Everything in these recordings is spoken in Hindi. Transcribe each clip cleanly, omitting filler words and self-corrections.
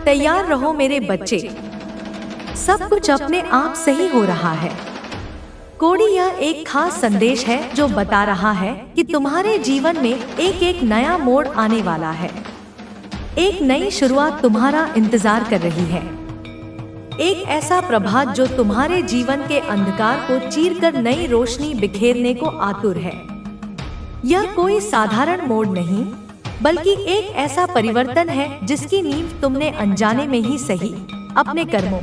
तैयार रहो मेरे बच्चे, सब कुछ अपने आप सही हो रहा है। कोड़ी यह एक खास संदेश है जो बता रहा है कि तुम्हारे जीवन में एक एक नया मोड़ आने वाला है। एक नई शुरुआत तुम्हारा इंतजार कर रही है। एक ऐसा प्रभात जो तुम्हारे जीवन के अंधकार को चीरकर नई रोशनी बिखेरने को आतुर है। यह कोई साधारण मोड़ नहीं, बल्कि एक ऐसा परिवर्तन है जिसकी नींव तुमने अनजाने में ही सही अपने कर्मों,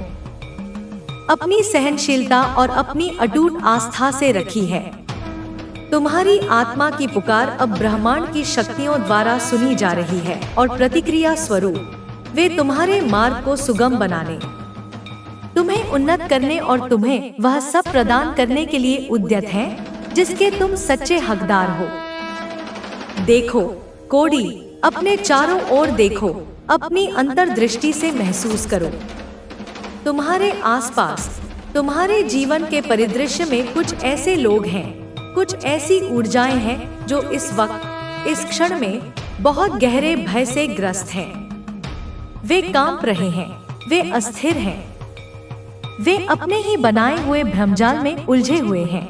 अपनी सहनशीलता और अपनी अटूट आस्था से रखी है। तुम्हारी आत्मा की पुकार अब ब्रह्मांड की शक्तियों द्वारा सुनी जा रही है और प्रतिक्रिया स्वरूप वे तुम्हारे मार्ग को सुगम बनाने, तुम्हें उन्नत करने और तुम्हें वह सब प्रदान करने के लिए उद्यत हैं जिसके तुम सच्चे हकदार हो। देखो कोड़ी, अपने चारों ओर देखो, अपनी अंतर्दृष्टि से महसूस करो। तुम्हारे आसपास, तुम्हारे जीवन के परिदृश्य में कुछ ऐसे लोग हैं, कुछ ऐसी ऊर्जाएं हैं जो इस वक्त, इस क्षण में बहुत गहरे भय से ग्रस्त हैं। वे कांप रहे हैं, वे अस्थिर हैं, वे अपने ही बनाए हुए भ्रमजाल में उलझे हुए हैं।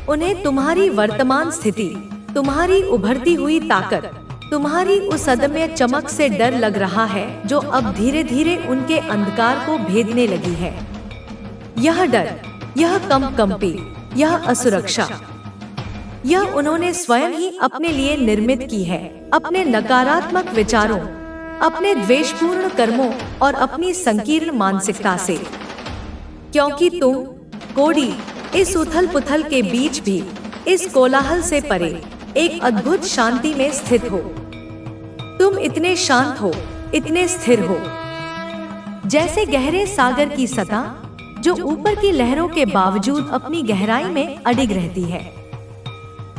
उन्हें तुम्हारी वर्तमान स्थिति, तुम्हारी उभरती हुई ताकत, तुम्हारी उस अदम्य चमक से डर लग रहा है जो अब धीरे धीरे उनके अंधकार को भेदने लगी है। यह डर, यह कंपी, यह असुरक्षा, यह उन्होंने स्वयं ही अपने लिए निर्मित की है, अपने नकारात्मक विचारों, अपने द्वेषपूर्ण कर्मों और अपनी संकीर्ण मानसिकता से। क्योंकि तुम कोड़ी इस उथल पुथल के बीच भी, इस कोलाहल से परे एक अद्भुत शांति में स्थित हो। तुम इतने शांत हो, इतने स्थिर हो, जैसे गहरे सागर की सतह जो ऊपर की लहरों के बावजूद अपनी गहराई में अडिग रहती है।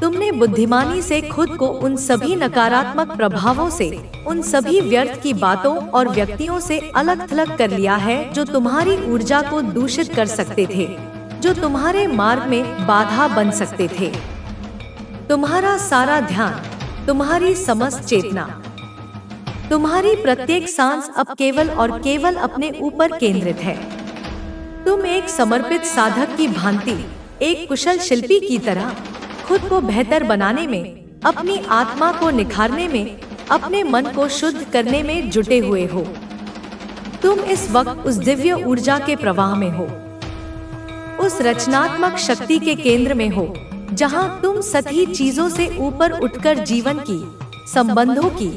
तुमने बुद्धिमानी से खुद को उन सभी नकारात्मक प्रभावों से, उन सभी व्यर्थ की बातों और व्यक्तियों से अलग थलग कर लिया है जो तुम्हारी ऊर्जा को दूषित कर सकते थे, जो तुम्हारे मार्ग में बाधा बन सकते थे। तुम्हारा सारा ध्यान, तुम्हारी समस्त चेतना, तुम्हारी प्रत्येक सांस अब केवल और केवल अपने ऊपर केंद्रित है। तुम एक समर्पित साधक की भांति, एक कुशल शिल्पी की तरह खुद को बेहतर बनाने में, अपनी आत्मा को निखारने में, अपने मन को शुद्ध करने में जुटे हुए हो। तुम इस वक्त उस दिव्य ऊर्जा के प्रवाह में हो, उस रचनात्मक शक्ति के केंद्र में हो, जहां तुम सभी चीजों से ऊपर उठकर जीवन की, संबंधों की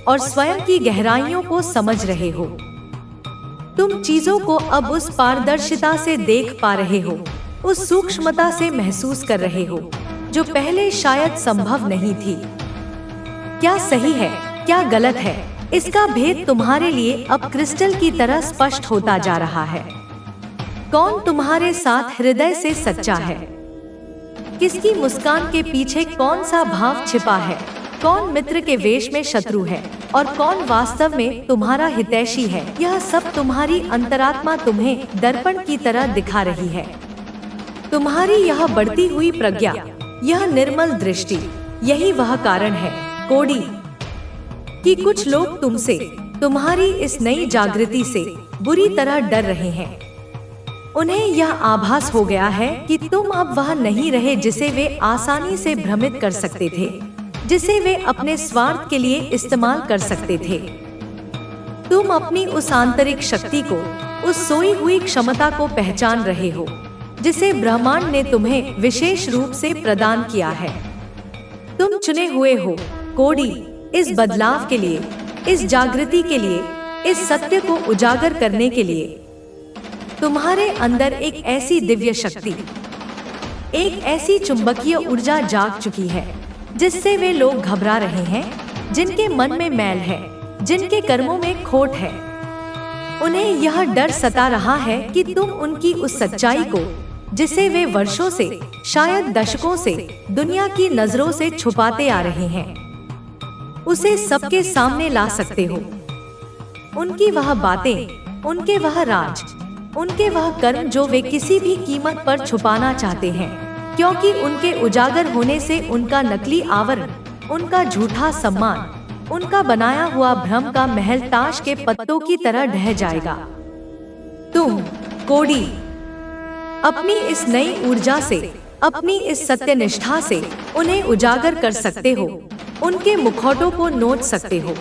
और स्वयं की गहराइयों को समझ रहे हो। तुम चीजों को अब उस पारदर्शिता से देख पा रहे हो, उस सूक्ष्मता से महसूस कर रहे हो जो पहले शायद संभव नहीं थी। क्या सही है, क्या गलत है, इसका भेद तुम्हारे लिए अब क्रिस्टल की तरह स्पष्ट होता जा रहा है। कौन तुम्हारे साथ हृदय से सच्चा है, किसकी मुस्कान के पीछे कौन सा भाव छिपा है, कौन मित्र के वेश में शत्रु है और कौन वास्तव में तुम्हारा हितैषी है, यह सब तुम्हारी अंतरात्मा तुम्हें दर्पण की तरह दिखा रही है। तुम्हारी यह बढ़ती हुई प्रज्ञा, यह निर्मल दृष्टि, यही वह कारण है कोड़ी कि कुछ लोग तुमसे, तुम्हारी इस नई जागृति से बुरी तरह डर रहे हैं। उन्हें यह आभास हो गया है कि तुम अब वह नहीं रहे जिसे वे आसानी से भ्रमित कर सकते थे, जिसे वे अपने स्वार्थ के लिए इस्तेमाल कर सकते थे। तुम अपनी उस आंतरिक शक्ति को, उस सोई हुई क्षमता को पहचान रहे हो जिसे ब्रह्मांड ने तुम्हें विशेष रूप से प्रदान किया है। तुम चुने हुए हो कोड़ी, इस बदलाव के लिए, इस जागृति के लिए, इस सत्य को उजागर करने के लिए। तुम्हारे अंदर एक ऐसी दिव्य शक्ति, एक ऐसी चुंबकीय ऊर्जा जाग चुकी है जिससे वे लोग घबरा रहे हैं, जिनके मन में मैल है, जिनके कर्मों में खोट है। उन्हें यह डर सता रहा है कि तुम उनकी उस सच्चाई को, जिसे वे वर्षों से, शायद दशकों से दुनिया की नजरों से छुपाते आ रहे हैं, उसे सबके सामने ला सकते हो। उनकी वह बातें, उनके वह राज, उनके वह कर्म जो वे किसी भी कीमत पर छुपाना चाहते हैं, क्योंकि उनके उजागर होने से उनका नकली आवरण, उनका झूठा सम्मान, उनका बनाया हुआ भ्रम का महल ताश के पत्तों की तरह ढह जाएगा। तुम कोड़ी अपनी इस नई ऊर्जा से, अपनी इस सत्यनिष्ठा से उन्हें उजागर कर सकते हो, उनके मुखौटों को नोच सकते हो।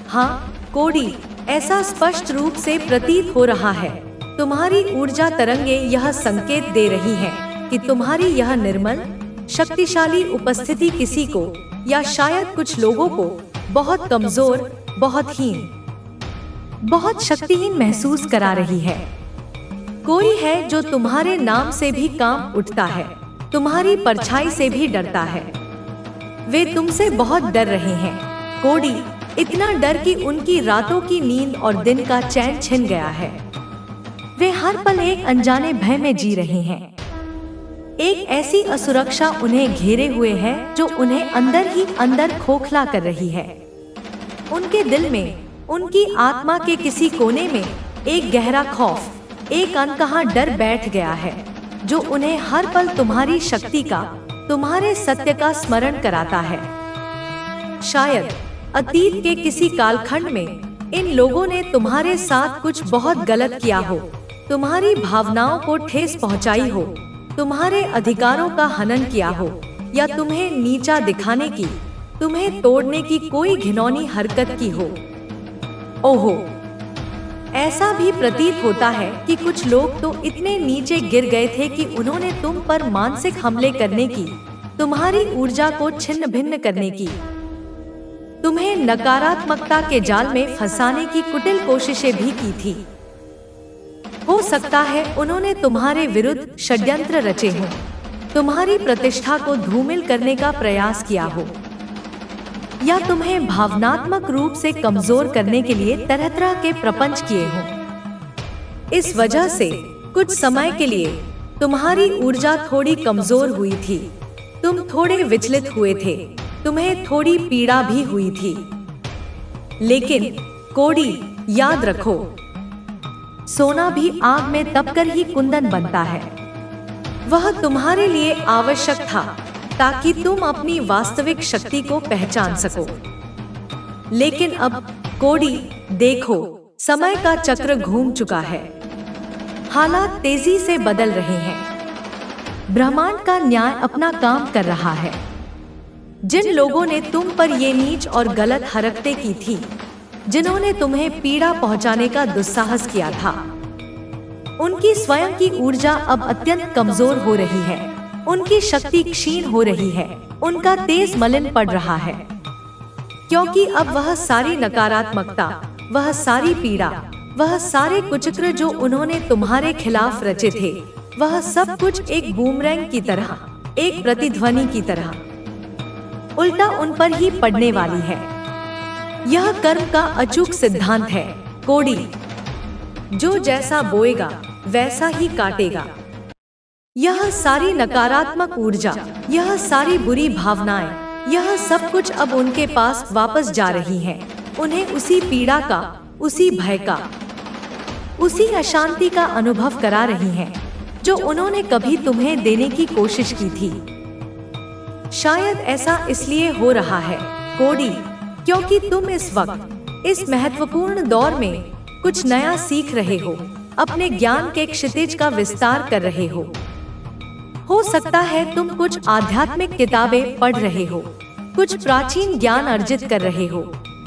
हाँ कोड़ी, ऐसा स्पष्ट रूप से प्रतीत हो रहा है। तुम्हारी ऊर्जा तरंगे यह संकेत दे रही हैं कि तुम्हारी यह निर्मल, शक्तिशाली उपस्थिति किसी को या शायद कुछ लोगों को बहुत कमजोर, बहुत हीन, बहुत शक्तिहीन महसूस करा रही है। कोई है जो तुम्हारे नाम से भी कांप उठता है, तुम्हारी परछाई से भी डरता है। वे तुमसे बहुत डर रहे हैं कोड़ी, इतना डर कि उनकी रातों की नींद और दिन का चैन छिन गया है। वे हर पल एक अनजाने भय में जी रहे हैं। एक ऐसी असुरक्षा उन्हें घेरे हुए है जो उन्हें अंदर ही अंदर खोखला कर रही है। उनके दिल में, उनकी आत्मा के किसी कोने में एक गहरा खौफ, एक अनकहा डर बैठ गया है जो उन्हें हर पल तुम्हारी शक्ति का, तुम्हारे सत्य का स्मरण कराता है। शायद अतीत के किसी कालखंड में इन लोगों ने तुम्हारे साथ कुछ बहुत गलत किया हो, तुम्हारी भावनाओं को ठेस पहुंचाई हो, तुम्हारे अधिकारों का हनन किया हो, या तुम्हें नीचा दिखाने की, तुम्हें तोड़ने की कोई घिनौनी हरकत की हो। ओहो, ऐसा भी प्रतीत होता है कि कुछ लोग तो इतने नीचे गिर गए थे कि उन्होंने तुम पर मानसिक हमले करने की, तुम्हारी ऊर्जा को छिन्न भिन्न करने की, तुम्हें नकारात्मकता के जाल में फंसाने की कुटिल कोशिशें भी की थी। हो सकता है उन्होंने तुम्हारे विरुद्ध षड्यंत्र रचे हों, तुम्हारी प्रतिष्ठा को धूमिल करने का प्रयास किया हो, या तुम्हें भावनात्मक रूप से कमजोर करने के लिए तरह तरह के प्रपंच किए हों। इस वजह से कुछ समय के लिए तुम्हारी ऊर्जा थोड़ी कमजोर हुई थी, तुम थोड़े विचलित हुए थे, तुम्हें थोड़ी पीड़ा भी हुई थी। लेकिन कोड़ी, याद रखो, सोना भी आग में तपकर ही कुंदन बनता है। वह तुम्हारे लिए आवश्यक था ताकि तुम अपनी वास्तविक शक्ति को पहचान सको। लेकिन अब कोड़ी, देखो, समय का चक्र घूम चुका है, हालात तेजी से बदल रहे हैं, ब्रह्मांड का न्याय अपना काम कर रहा है। जिन लोगों ने तुम पर ये नीच और गलत हरकतें की थी, जिन्होंने तुम्हें पीड़ा पहुंचाने का दुस्साहस किया था, उनकी स्वयं की ऊर्जा अब अत्यंत कमजोर हो रही है, उनकी शक्ति क्षीण हो रही है, उनका तेज मलिन पड़ रहा है, क्योंकि अब वह सारी नकारात्मकता, वह सारी पीड़ा, वह सारे कुचक्र जो उन्होंने तुम्हारे खिलाफ रचे थे, वह सब कुछ एक बूमरैंग की तरह, एक प्रतिध्वनि की तरह उल्टा उन पर ही पड़ने वाली है। यह कर्म का अचूक सिद्धांत है कोड़ी, जो जैसा बोएगा वैसा ही काटेगा। यह सारी नकारात्मक ऊर्जा, यह सारी बुरी भावनाएं, यह सब कुछ अब उनके पास वापस जा रही है, उन्हें उसी पीड़ा का, उसी भय का, उसी अशांति का अनुभव करा रही हैं, जो उन्होंने कभी तुम्हें देने की कोशिश की थी। शायद ऐसा इसलिए हो रहा है कोड़ी, क्योंकि तुम इस वक्त, इस महत्वपूर्ण दौर में कुछ नया सीख रहे हो, अपने ज्ञान के क्षितिज का विस्तार कर रहे हो। हो सकता है तुम कुछ आध्यात्मिक किताबें पढ़ रहे हो, कुछ प्राचीन ज्ञान अर्जित कर रहे हो,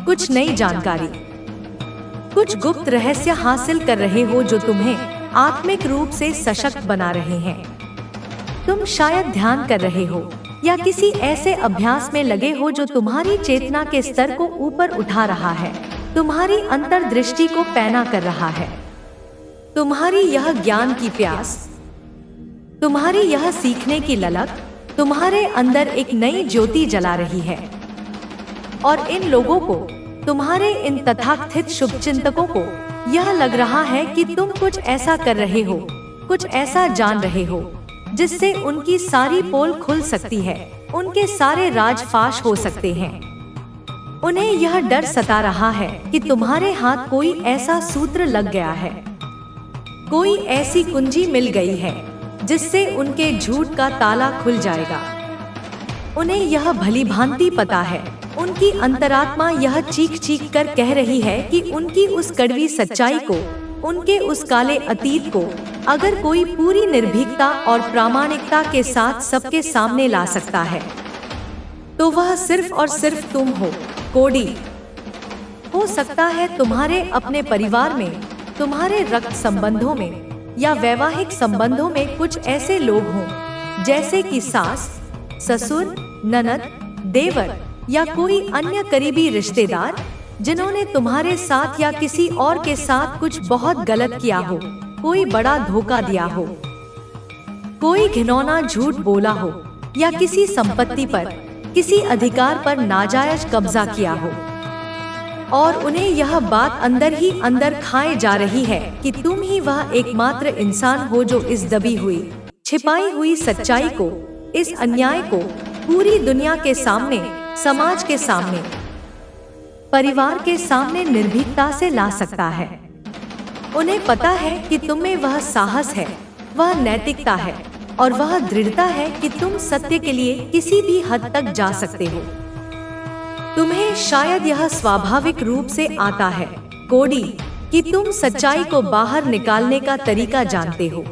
कुछ नई जानकारी, कुछ गुप्त रहस्य हासिल कर रहे हो जो तुम्हें आत्मिक रूप से सशक्त बना रहे हैं। तुम शायद ध्यान कर रहे हो या किसी ऐसे अभ्यास में लगे हो जो तुम्हारी चेतना के स्तर को ऊपर उठा रहा है, तुम्हारी अंतर्दृष्टि को पैना कर रहा है। तुम्हारी यह ज्ञान की प्यास, तुम्हारी यह सीखने की ललक, तुम्हारे अंदर एक नई ज्योति जला रही है। और इन लोगों को, तुम्हारे इन तथाकथित शुभचिंतकों को यह लग रहा है कि तुम कुछ ऐसा कर रहे हो, कुछ ऐसा जान रहे हो जिससे उनकी सारी पोल खुल सकती है, उनके सारे राज फाश हो सकते हैं। उन्हें यह डर सता रहा है कि तुम्हारे हाथ कोई ऐसा सूत्र लग गया है, कोई ऐसी कुंजी मिल गई है जिससे उनके झूठ का ताला खुल जाएगा। उन्हें यह भली भांति पता है उनकी अंतरात्मा यह चीख चीख कर कह रही है कि उनकी उस कड़वी सच्चाई को, उनके उस काले अतीत को अगर कोई पूरी निर्भीकता और प्रामाणिकता के साथ सबके सामने ला सकता है, तो वह सिर्फ और सिर्फ तुम हो, कोडी। हो सकता है तुम्हारे अपने परिवार में, तुम्हारे रक्त संबंधों में या वैवाहिक संबंधों में कुछ ऐसे लोग हों, जैसे कि सास, ससुर, ननद, देवर या कोई अन्य करीबी रिश्तेदार, जिन्होंने तुम्हारे साथ या किसी और के साथ कुछ बहुत गलत किया हो, कोई बड़ा धोखा दिया हो, कोई घिनौना झूठ बोला हो या किसी संपत्ति पर, किसी अधिकार पर नाजायज कब्जा किया हो। और उन्हें यह बात अंदर ही अंदर खाए जा रही है कि तुम ही वह एकमात्र इंसान हो जो इस दबी हुई, छिपाई हुई सच्चाई को, इस अन्याय को पूरी दुनिया के सामने, समाज के सामने, परिवार के सामने निर्भीकता से ला सकता है। उन्हें पता है कि तुम में वह साहस है, वह नैतिकता है और वह दृढ़ता है कि तुम सत्य के लिए किसी भी हद तक जा सकते हो। तुम्हें शायद यह स्वाभाविक रूप से आता है, कोडी, कि तुम सच्चाई को बाहर निकालने का तरीका जानते हो।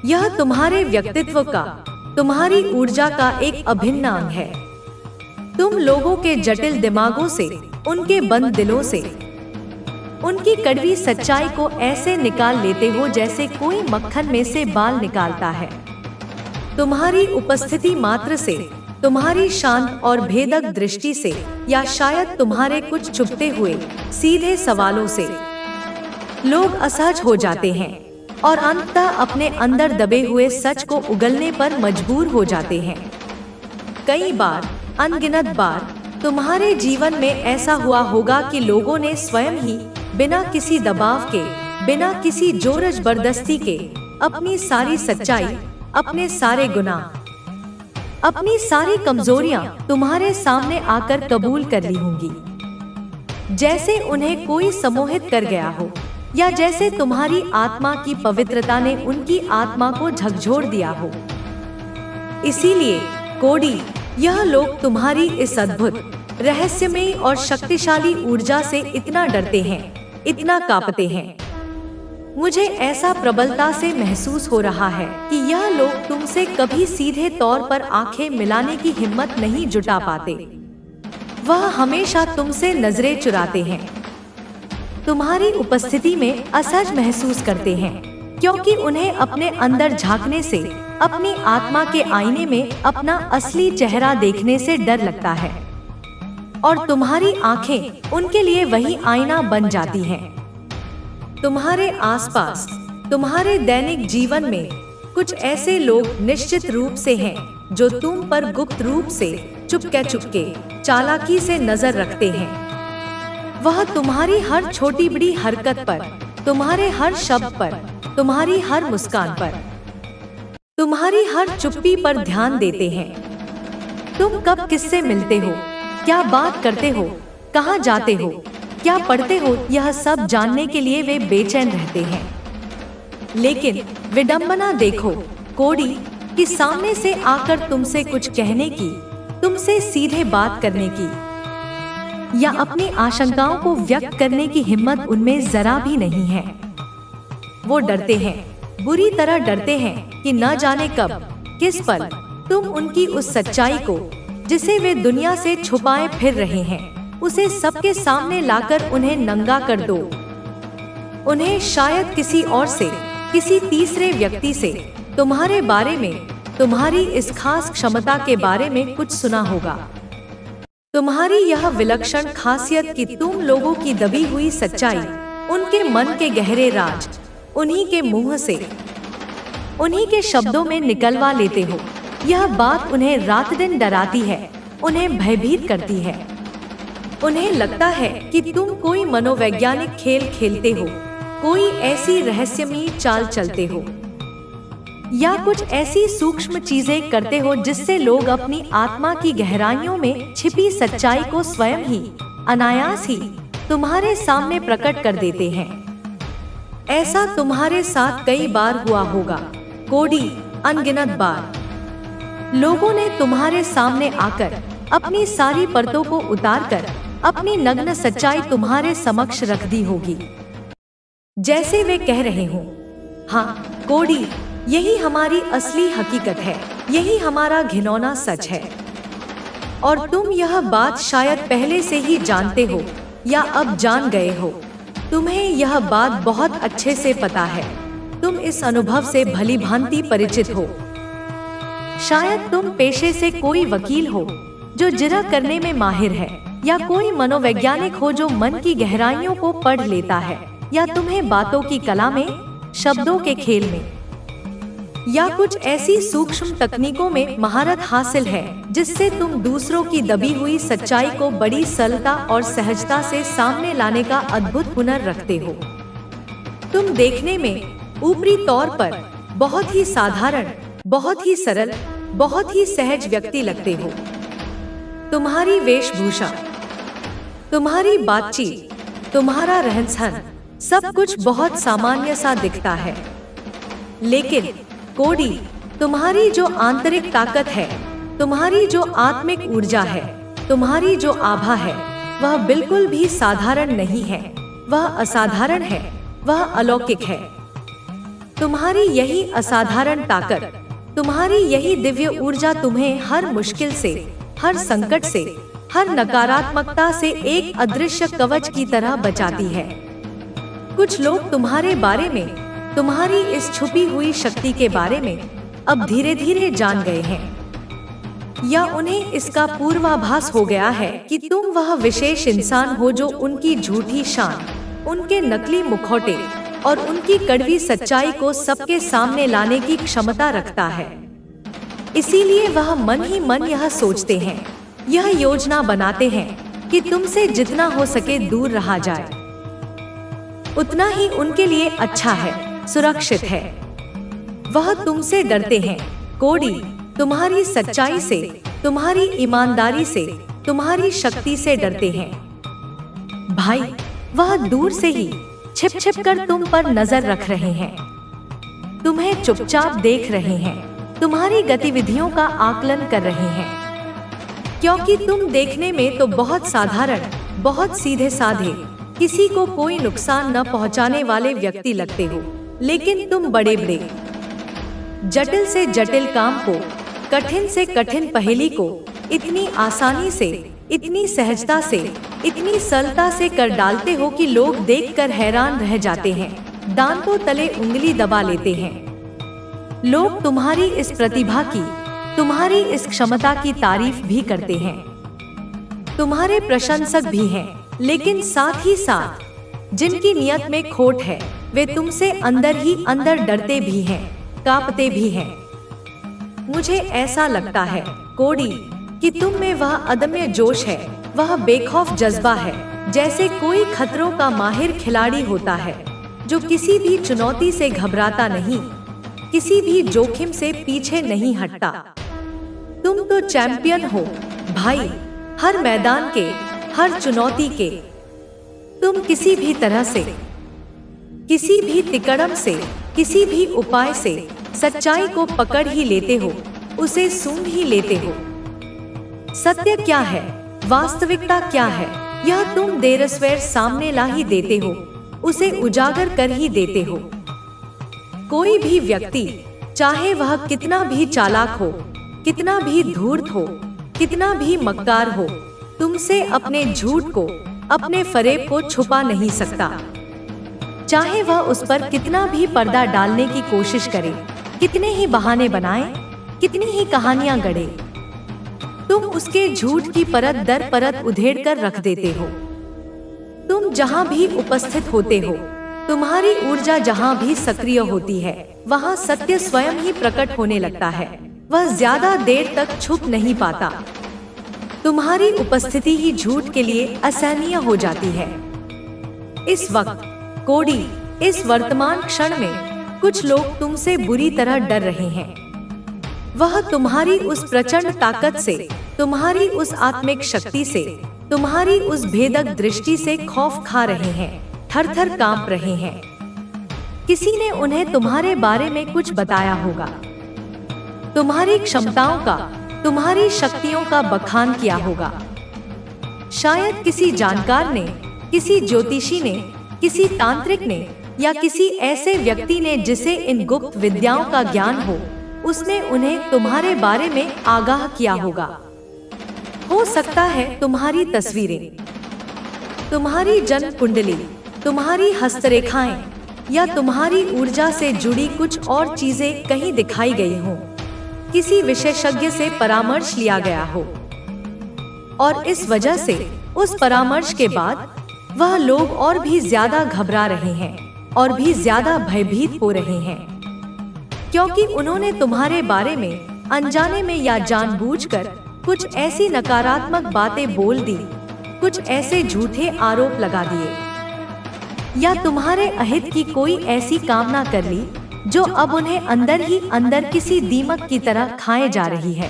यह तुम्हारे व्यक्तित्व का, तुम्हारी ऊर्जा का एक अभिन्न अंग है। तुम लोगों के जटिल दिमागों से, उनके बंद दिलों से, उनकी कड़वी सच्चाई को ऐसे निकाल लेते हो जैसे कोई मक्खन में से बाल निकालता है। तुम्हारी उपस्थिति मात्र से, तुम्हारी शांत और भेदक दृष्टि से या शायद तुम्हारे कुछ छुपते हुए सीधे सवालों से लोग असहज हो जाते हैं और अंततः अपने अंदर दबे हुए सच को उगलने पर मजबूर हो जाते हैं। कई बार, अनगिनत बार तुम्हारे जीवन में ऐसा हुआ होगा कि लोगों ने स्वयं ही बिना किसी दबाव के, बिना किसी जोर जबरदस्ती के अपनी सारी सच्चाई, अपने सारे गुनाह, अपनी सारी कमजोरियां तुम्हारे सामने आकर कबूल कर ली होंगी। जैसे उन्हें कोई सम्मोहित कर गया हो या जैसे तुम्हारी आत्मा की पवित्रता ने उनकी आत्मा को झकझोर दिया हो। इसीलिए कोडी, यह लोग तुम्हारी इस अद्भुत, रहस्यमयी और शक्तिशाली ऊर्जा से इतना डरते हैं, इतना कांपते हैं। मुझे ऐसा प्रबलता से महसूस हो रहा है कि यह लोग तुमसे कभी सीधे तौर पर आंखें मिलाने की हिम्मत नहीं जुटा पाते। वह हमेशा तुमसे नजरें चुराते हैं, तुम्हारी उपस्थिति में असहज महसूस करते हैं, क्योंकि उन्हें अपने अंदर झांकने से, अपनी आत्मा के आईने में अपना असली चेहरा देखने से डर लगता है। और तुम्हारी आंखें उनके लिए वही आईना बन जाती हैं। तुम्हारे आसपास, तुम्हारे दैनिक जीवन में कुछ ऐसे लोग निश्चित रूप से हैं जो तुम पर गुप्त रूप से, चुपके चालाकी से नजर रखते हैं। वह तुम्हारी हर छोटी बड़ी हरकत पर, तुम्हारे हर शब्द पर, तुम्हारी हर मुस्कान पर, तुम्हारी हर चुप्पी पर ध्यान देते हैं। तुम कब किससे मिलते हो, क्या बात करते हो, कहाँ जाते हो, क्या पढ़ते हो, यह सब जानने के लिए वे बेचैन रहते हैं। लेकिन विडंबना देखो कोडी, कि सामने से आकर तुमसे कुछ कहने की, तुमसे सीधे बात करने की या अपनी आशंकाओं को व्यक्त करने की हिम्मत उनमें जरा भी नहीं है। वो डरते हैं, बुरी तरह डरते हैं कि न जाने कब, किस पल तुम उनकी उस सच्चाई को, जिसे वे दुनिया से छुपाए फिर रहे हैं, उसे सबके सामने लाकर उन्हें नंगा कर दो। उन्हें शायद किसी और से, किसी तीसरे व्यक्ति से तुम्हारे बारे में, तुम्हारी इस खास क्षमता के बारे में कुछ सुना होगा। तुम्हारी यह विलक्षण खासियत कि तुम लोगों की दबी हुई सच्चाई, उनके मन के गहरे राज, उन्हीं के मुंह से, उन्हीं के शब्दों में निकलवा लेते हो। यह बात उन्हें रात दिन डराती है, उन्हें भयभीत करती है। उन्हें लगता है कि तुम कोई मनोवैज्ञानिक खेल खेलते हो, कोई ऐसी रहस्यमयी चाल चलते हो या कुछ ऐसी सूक्ष्म चीजें करते हो जिससे लोग अपनी आत्मा की गहराइयों में छिपी सच्चाई को स्वयं ही, अनायास ही तुम्हारे सामने प्रकट कर देते हैं। ऐसा तुम्हारे साथ कई बार हुआ होगा कोडी, अनगिनत बार। लोगों ने तुम्हारे सामने आकर अपनी सारी परतों को उतारकर अपनी नग्न सच्चाई तुम्हारे समक्ष रख दी होगी। जैसे वे कह रहे हों, हाँ कोडी, यही हमारी असली हकीकत है, यही हमारा घिनौना सच है। और तुम यह बात शायद पहले से ही जानते हो या अब जान गए हो। तुम्हें यह बात बहुत अच्छे से पता है, तुम इस अनुभव से भली भांति परिचित हो। शायद तुम पेशे से कोई वकील हो जो जिरह करने में माहिर है, या कोई मनोवैज्ञानिक हो जो मन की गहराइयों को पढ़ लेता है, या तुम्हें बातों की कला में, शब्दों के खेल में, या कुछ ऐसी सूक्ष्म तकनीकों में महारत हासिल है जिससे तुम दूसरों की दबी हुई सच्चाई को बड़ी सरलता और सहजता से सामने लाने का अद्भुत हुनर रखते हो। तुम देखने में ऊपरी तौर पर बहुत ही साधारण, बहुत ही सरल, बहुत ही सहज व्यक्ति लगते हो। तुम्हारी वेशभूषा, तुम्हारी बातचीत, तुम्हारा रहन-सहन, सब कुछ बहुत सामान्य सा दिखता है। लेकिन कोडी, तुम्हारी जो आंतरिक ताकत है, तुम्हारी जो आत्मिक ऊर्जा है, तुम्हारी जो आभा है, वह बिल्कुल भी साधारण नहीं है, वह असाधारण है, वह अलौकिक है। तुम्हारी यही असाधारण ताकत, तुम्हारी यही दिव्य ऊर्जा तुम्हें हर मुश्किल से, हर संकट से, हर नकारात्मकता से एक अदृश्य कवच की तरह बचाती है। कुछ लोग तुम्हारे बारे में, तुम्हारी इस छुपी हुई शक्ति के बारे में अब धीरे धीरे जान गए हैं, या उन्हें इसका पूर्वाभास हो गया है कि तुम वह विशेष इंसान हो जो उनकी झूठी शान, उनके नकली मुखौटे और उनकी कड़वी सच्चाई को सबके सामने लाने की क्षमता रखता है। इसीलिए वह मन ही मन यह सोचते हैं, यह योजना बनाते हैं कि तुमसे जितना हो सके दूर रहा जाए। उतना ही उनके लिए अच्छा है, सुरक्षित है। वह तुमसे डरते हैं कोडी, तुम्हारी सच्चाई से, तुम्हारी ईमानदारी से, तुम्हारी शक्ति से डरते हैं। भाई, वह दूर से ही छिप छिप कर तुम पर नजर रख रहे हैं, तुम्हें चुपचाप देख रहे हैं, तुम्हारी गतिविधियों का आकलन कर रहे हैं, क्योंकि तुम देखने में तो बहुत साधारण, बहुत सीधे साधे, किसी को कोई नुकसान न पहुंचाने वाले व्यक्ति लगते हो। लेकिन तुम बड़े बड़े, जटिल से जटिल काम को, कठिन से कठिन पहेली को इतनी आसानी से, इतनी सहजता से, इतनी सरलता से कर डालते हो कि लोग देखकर हैरान रह जाते हैं, दांतों तले उंगली दबा लेते हैं। लोग तुम्हारी इस प्रतिभा की, तुम्हारी इस क्षमता की तारीफ भी करते हैं, तुम्हारे प्रशंसक भी हैं, लेकिन साथ ही साथ जिनकी नियत में खोट है, वे तुमसे अंदर ही अंदर डरते भी हैं, कांपते भी हैं। मुझे ऐसा लगता है कोडी कि तुम में वह अदम्य जोश है, वह बेखौफ जज्बा है, जैसे कोई खतरों का माहिर खिलाड़ी होता है जो किसी भी चुनौती से घबराता नहीं, किसी भी जोखिम से पीछे नहीं हटता। तुम तो चैंपियन हो भाई, हर मैदान के, हर चुनौती के। तुम किसी भी तरह से, किसी भी तिकड़म से, किसी भी उपाय से सच्चाई को पकड़ ही लेते हो, उसे सूंघ ही लेते हो। सत्य क्या है, वास्तविकता क्या है, यह तुम देरसवेर सामने ला ही देते हो, उसे उजागर कर ही देते हो। कोई भी व्यक्ति, चाहे वह कितना भी चालाक हो, कितना भी धूर्त हो, कितना भी मक्कार हो, तुमसे अपने झूठ को, अपने फरेब को छुपा नहीं सकता। चाहे वह उस पर कितना भी पर्दा डालने की कोशिश करे, कितने ही बहाने बनाए, कितनी ही कहानियां गढ़े, तुम उसके झूठ की परत दर परत उधेड़ कर रख देते हो। तुम जहां भी उपस्थित होते हो, तुम्हारी ऊर्जा जहां भी सक्रिय होती है, वहां सत्य स्वयं ही प्रकट होने लगता है। वह ज्यादा देर तक छुप नहीं पाता। तुम्हारी उपस्थिति ही झूठ के लिए असहनीय हो जाती है। इस वक्त कोडी, इस वर्तमान क्षण में कुछ लोग तुमसे बुरी तरह डर रहे हैं। वह तुम्हारी उस प्रचंड ताकत से, तुम्हारी उस आत्मिक शक्ति से, तुम्हारी उस भेदक दृष्टि से खौफ खा रहे हैं, थर थर कांप रहे हैं। किसी ने उन्हें तुम्हारे बारे में कुछ बताया होगा, तुम्हारी क्षमताओं का, तुम्हारी शक्तियों का बखान किया होगा। शायद किसी जानकार ने, किसी ज्योतिषी ने, किसी तांत्रिक ने या किसी ऐसे व्यक्ति ने जिसे इन गुप्त विद्याओं का ज्ञान हो, उसने उन्हें तुम्हारे बारे में आगाह किया होगा। हो सकता है तुम्हारी तस्वीरें, तुम्हारी जन्म कुंडली, तुम्हारी हस्तरेखाएं या तुम्हारी ऊर्जा से जुड़ी कुछ और चीजें कहीं दिखाई गई हों। किसी विशेषज्ञ से परामर्श लिया गया हो और इस वजह से उस परामर्श के बाद वह लोग और भी ज्यादा घबरा रहे हैं और भी ज्यादा भयभीत हो रहे हैं, क्योंकि उन्होंने तुम्हारे बारे में अनजाने में या जानबूझकर कुछ ऐसी नकारात्मक बातें बोल दी, कुछ ऐसे झूठे आरोप लगा दिए या तुम्हारे अहित की कोई ऐसी कामना कर ली जो अब उन्हें अंदर ही अंदर किसी दीमक की तरह खाए जा रही है।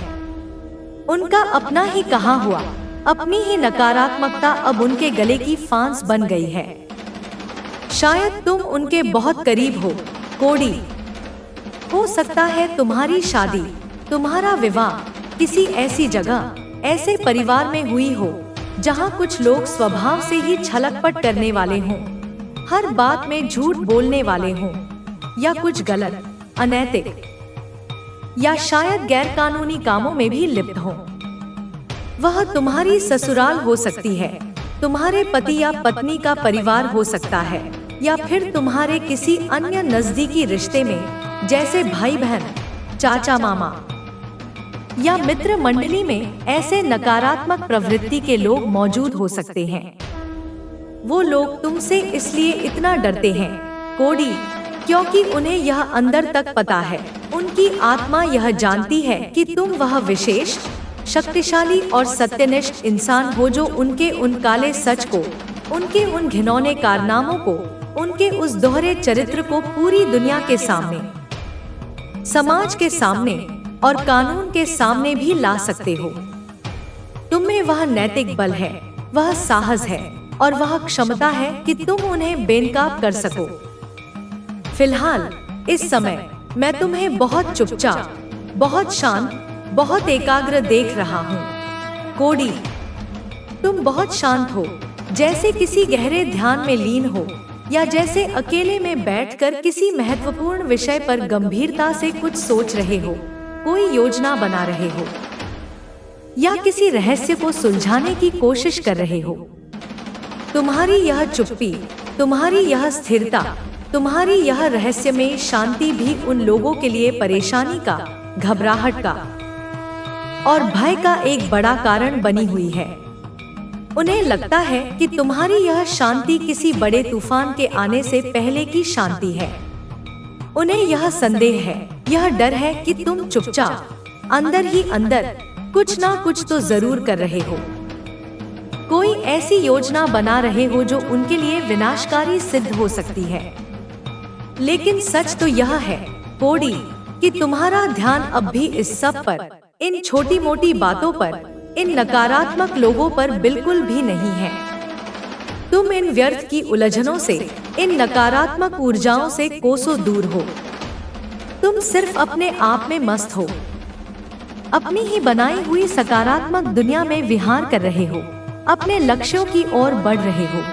उनका अपना ही कहा हुआ, अपनी ही नकारात्मकता अब उनके गले की फांस बन गई है। शायद तुम उनके बहुत करीब हो कोड़ी। हो सकता है तुम्हारी शादी, तुम्हारा विवाह किसी ऐसी जगह, ऐसे परिवार में हुई हो जहां कुछ लोग स्वभाव से ही छलकपट करने वाले हों, हर बात में झूठ बोलने वाले हों या कुछ गलत, अनैतिक या शायद गैरकानूनी कामों में भी लिप्त हों। वह तुम्हारी ससुराल हो सकती है, तुम्हारे पति या पत्नी का परिवार हो सकता है, या फिर तुम्हारे किसी अन्य नजदीकी रिश्ते में जैसे भाई बहन, चाचा मामा या मित्र मंडली में ऐसे नकारात्मक प्रवृत्ति के लोग मौजूद हो सकते हैं। वो लोग तुमसे इसलिए इतना डरते हैं कोड़ी, क्योंकि उन्हें यह अंदर तक पता है, उनकी आत्मा यह जानती है कि तुम वह विशेष, शक्तिशाली और सत्यनिष्ठ इंसान हो जो उनके उन काले सच को, उनके उन घिनौने कारनामों को, उनके उस दोहरे चरित्र को पूरी दुनिया के सामने, समाज के सामने और कानून के सामने भी ला सकते हो। तुम में वह नैतिक बल है, वह साहस है और वह क्षमता है कि तुम उन्हें बेनकाब कर सको। फिलहाल इस समय मैं तुम्हें बहुत चुपचाप, बहुत शांत, बहुत एकाग्र देख रहा हूँ कोड़ी। तुम बहुत शांत हो, जैसे किसी गहरे ध्यान में लीन हो या जैसे अकेले में बैठकर किसी महत्वपूर्ण विषय पर गंभीरता से कुछ सोच रहे हो, कोई योजना बना रहे हो या किसी रहस्य को सुलझाने की कोशिश कर रहे हो। तुम्हारी यह चुप्पी, तुम्हारी यह स्थिरता, तुम्हारी यह रहस्यमय शांति भी उन लोगों के लिए परेशानी का, घबराहट का और भय का एक बड़ा कारण बनी हुई है। उन्हें लगता है कि तुम्हारी यह शांति किसी बड़े तूफान के आने से पहले की शांति है। उन्हें यह संदेह है, यह डर है कि तुम चुपचाप अंदर ही अंदर कुछ ना कुछ तो जरूर कर रहे हो, कोई ऐसी योजना बना रहे हो जो उनके लिए विनाशकारी सिद्ध हो सकती है। लेकिन सच तो यह है कोड़ी कि तुम्हारा ध्यान अब भी इस सब पर, इन छोटी मोटी बातों पर, इन नकारात्मक लोगों पर बिल्कुल भी नहीं है। तुम इन व्यर्थ की उलझनों से, इन नकारात्मक ऊर्जाओं से कोसों दूर हो। तुम सिर्फ अपने आप में मस्त हो, अपनी ही बनाई हुई सकारात्मक दुनिया में विहार कर रहे हो, अपने लक्ष्यों की ओर बढ़ रहे हो।